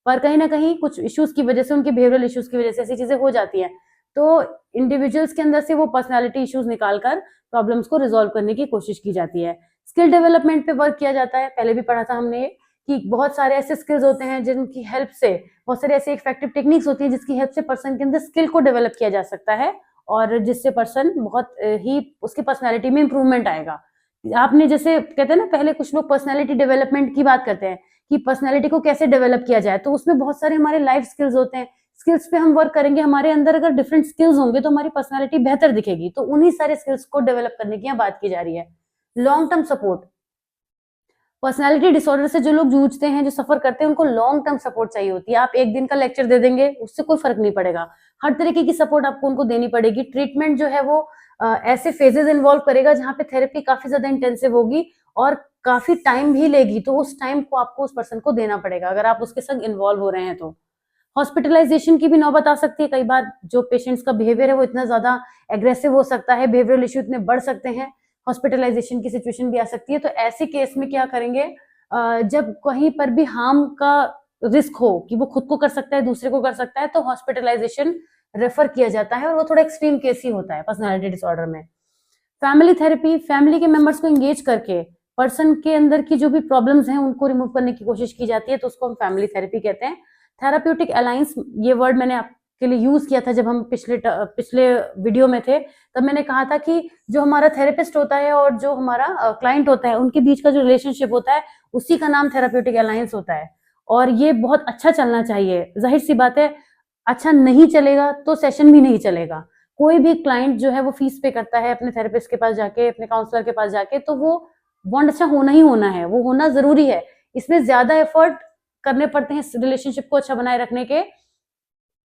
पर कहीं ना कहीं कुछ इश्यूज की वजह से, उनके बिहेवियरल इश्यूज की वजह से ऐसी चीजें हो जाती हैं। तो इंडिविजुअल्स के अंदर से वो पर्सनालिटी इश्यूज निकालकर प्रॉब्लम्स को रिजॉल्व करने की कोशिश की जाती है। स्किल डेवलपमेंट पे वर्क किया जाता है, पहले भी पढ़ा था हमने ये, कि बहुत सारे ऐसे स्किल्स होते हैं जिनकी हेल्प से, बहुत सारे ऐसे इफेक्टिव टेक्निक्स होती है जिसकी हेल्प से पर्सन के अंदर स्किल को डेवलप किया जा सकता है और जिससे पर्सन बहुत ही उसकी पर्सनैलिटी में इंप्रूवमेंट आएगा। आपने जैसे कहते हैं ना, पहले कुछ लोग पर्सनैलिटी डेवलपमेंट की बात करते हैं कि पर्सनैलिटी को कैसे डेवलप किया जाए, तो उसमें बहुत सारे हमारे लाइफ स्किल्स होते हैं। स्किल्स पे हम वर्क करेंगे, हमारे अंदर अगर डिफरेंट स्किल्स होंगे तो हमारी पर्सनैलिटी बेहतर दिखेगी। तो उन्हीं सारे स्किल्स को डेवलप करने की यहाँ बात की जा रही है। Long term support, personality disorder से जो लोग जूझते हैं, जो सफर करते हैं, उनको लॉन्ग टर्म सपोर्ट चाहिए होती है। आप एक दिन का लेक्चर दे देंगे, उससे कोई फर्क नहीं पड़ेगा। हर तरीके की सपोर्ट आपको उनको देनी पड़ेगी। ट्रीटमेंट जो है वो ऐसे फेजेस इन्वॉल्व करेगा जहां पे थेरेपी काफी ज्यादा इंटेंसिव होगी और काफी टाइम भी लेगी, तो उस टाइम को आपको उस पर्सन को देना पड़ेगा अगर आप उसके संग इन्वॉल्व हो रहे हैं तो। हॉस्पिटलाइजेशन की भी नौबत आ सकती है। कई बार जो पेशेंट्स का बिहेवियर है वो इतना ज्यादा एग्रेसिव हो सकता है, बिहेवियरल इश्यू इतने बढ़ सकते हैं, हॉस्पिटलाइजेशन की सिचुएशन भी आ सकती है। तो ऐसे केस में क्या करेंगे, जब कहीं पर भी हार्म का रिस्क हो कि वो खुद को कर सकता है, दूसरे को कर सकता है, तो हॉस्पिटलाइजेशन रेफर किया जाता है और वो थोड़ा एक्सट्रीम केस ही होता है पर्सनालिटी डिसऑर्डर में। फैमिली थेरेपी, फैमिली के मेंबर्स को एंगेज करके पर्सन के अंदर की जो भी प्रॉब्लम्स हैं उनको रिमूव करने की कोशिश की जाती है, तो उसको हम फैमिली थेरेपी कहते हैं। थेराप्यूटिक अलायंस, ये वर्ड मैंने आपके लिए यूज किया था जब हम पिछले वीडियो में थे, तब मैंने कहा था कि जो हमारा थेरेपिस्ट होता है और जो हमारा क्लाइंट होता है, उनके बीच का जो रिलेशनशिप होता है, उसी का नाम थेराप्यूटिक अलायंस होता है और ये बहुत अच्छा चलना चाहिए। जाहिर सी बात है, अच्छा नहीं चलेगा तो सेशन भी नहीं चलेगा। कोई भी क्लाइंट जो है वो फीस पे करता है अपने थेरेपिस्ट के पास जाके, अपने काउंसलर के पास जाके, तो वो बॉन्ड अच्छा होना ही होना है, वो होना जरूरी है। इसमें ज्यादा एफर्ट करने पड़ते हैं रिलेशनशिप को अच्छा बनाए रखने के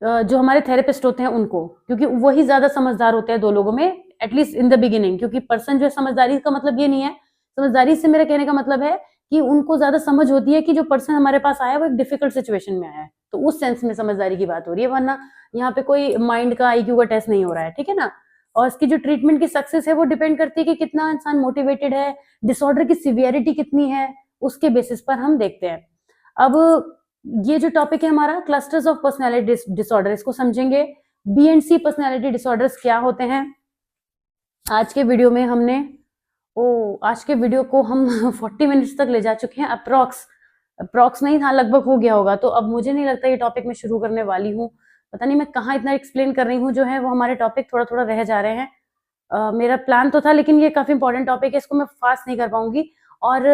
जो हमारे थेरेपिस्ट होते हैं उनको, क्योंकि वही ज्यादा समझदार होते हैं दो लोगों में, एटलीस्ट इन द बिगिनिंग। क्योंकि पर्सन जो है, समझदारी का मतलब ये नहीं है, समझदारी से मेरा कहने का मतलब है कि उनको ज्यादा समझ होती है कि जो पर्सन हमारे पास आया वो एक डिफिकल्ट सिचुएशन में आया है, तो उस सेंस में समझदारी की बात हो रही है, वरना यहाँ पे कोई माइंड का IQ का टेस्ट नहीं हो रहा है, ठीक है ना। और इसकी जो ट्रीटमेंट की सक्सेस है वो डिपेंड करती है कि कितना इंसान मोटिवेटेड है, डिसऑर्डर की सिवियरिटी कितनी है, उसके बेसिस पर हम देखते हैं। अब ये जो टॉपिक है हमारा क्लस्टर्स ऑफ पर्सनैलिटी डिसऑर्डर, इसको समझेंगे। BC पर्सनैलिटी डिसऑर्डर्स क्या होते हैं। आज के वीडियो में हमने आज के वीडियो को हम 40 मिनट्स तक ले जा चुके हैं, अप्रॉक्स नहीं था, लगभग हो गया होगा। तो अब मुझे नहीं लगता ये टॉपिक मैं शुरू करने वाली हूँ। पता नहीं मैं कहाँ इतना एक्सप्लेन कर रही हूँ, जो है वो हमारे टॉपिक थोड़ा थोड़ा रह जा रहे हैं। मेरा प्लान तो था, लेकिन ये काफी इंपॉर्टेंट टॉपिक है, इसको मैं फास्ट नहीं कर पाऊंगी। और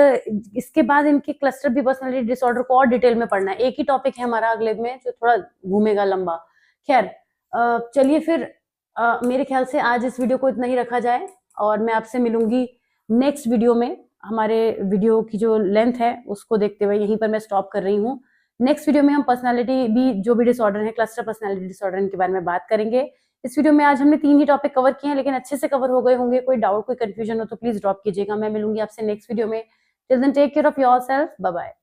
इसके बाद इनके क्लस्टर भी पर्सनैलिटी डिसऑर्डर को और डिटेल में पढ़ना है। एक ही टॉपिक है हमारा अगले में जो थोड़ा घूमेगा लंबा। खैर, चलिए फिर मेरे ख्याल से आज इस वीडियो को इतना ही रखा जाए और मैं आपसे मिलूंगी नेक्स्ट वीडियो में। हमारे वीडियो की जो लेंथ है उसको देखते हुए यहीं पर मैं स्टॉप कर रही हूँ। नेक्स्ट वीडियो में हम पर्सनैलिटी भी, जो भी डिसऑर्डर है, क्लस्टर पर्सनैलिटी डिसऑर्डर, इनके बारे में बात करेंगे। इस वीडियो में आज हमने 3 ही टॉपिक कवर किए हैं, लेकिन अच्छे से कवर हो गए होंगे। कोई डाउट, कोई कंफ्यूजन हो तो प्लीज ड्रॉप कीजिएगा। मैं मिलूंगी आपसे नेक्स्ट वीडियो में। Till then take care of yourself, bye bye.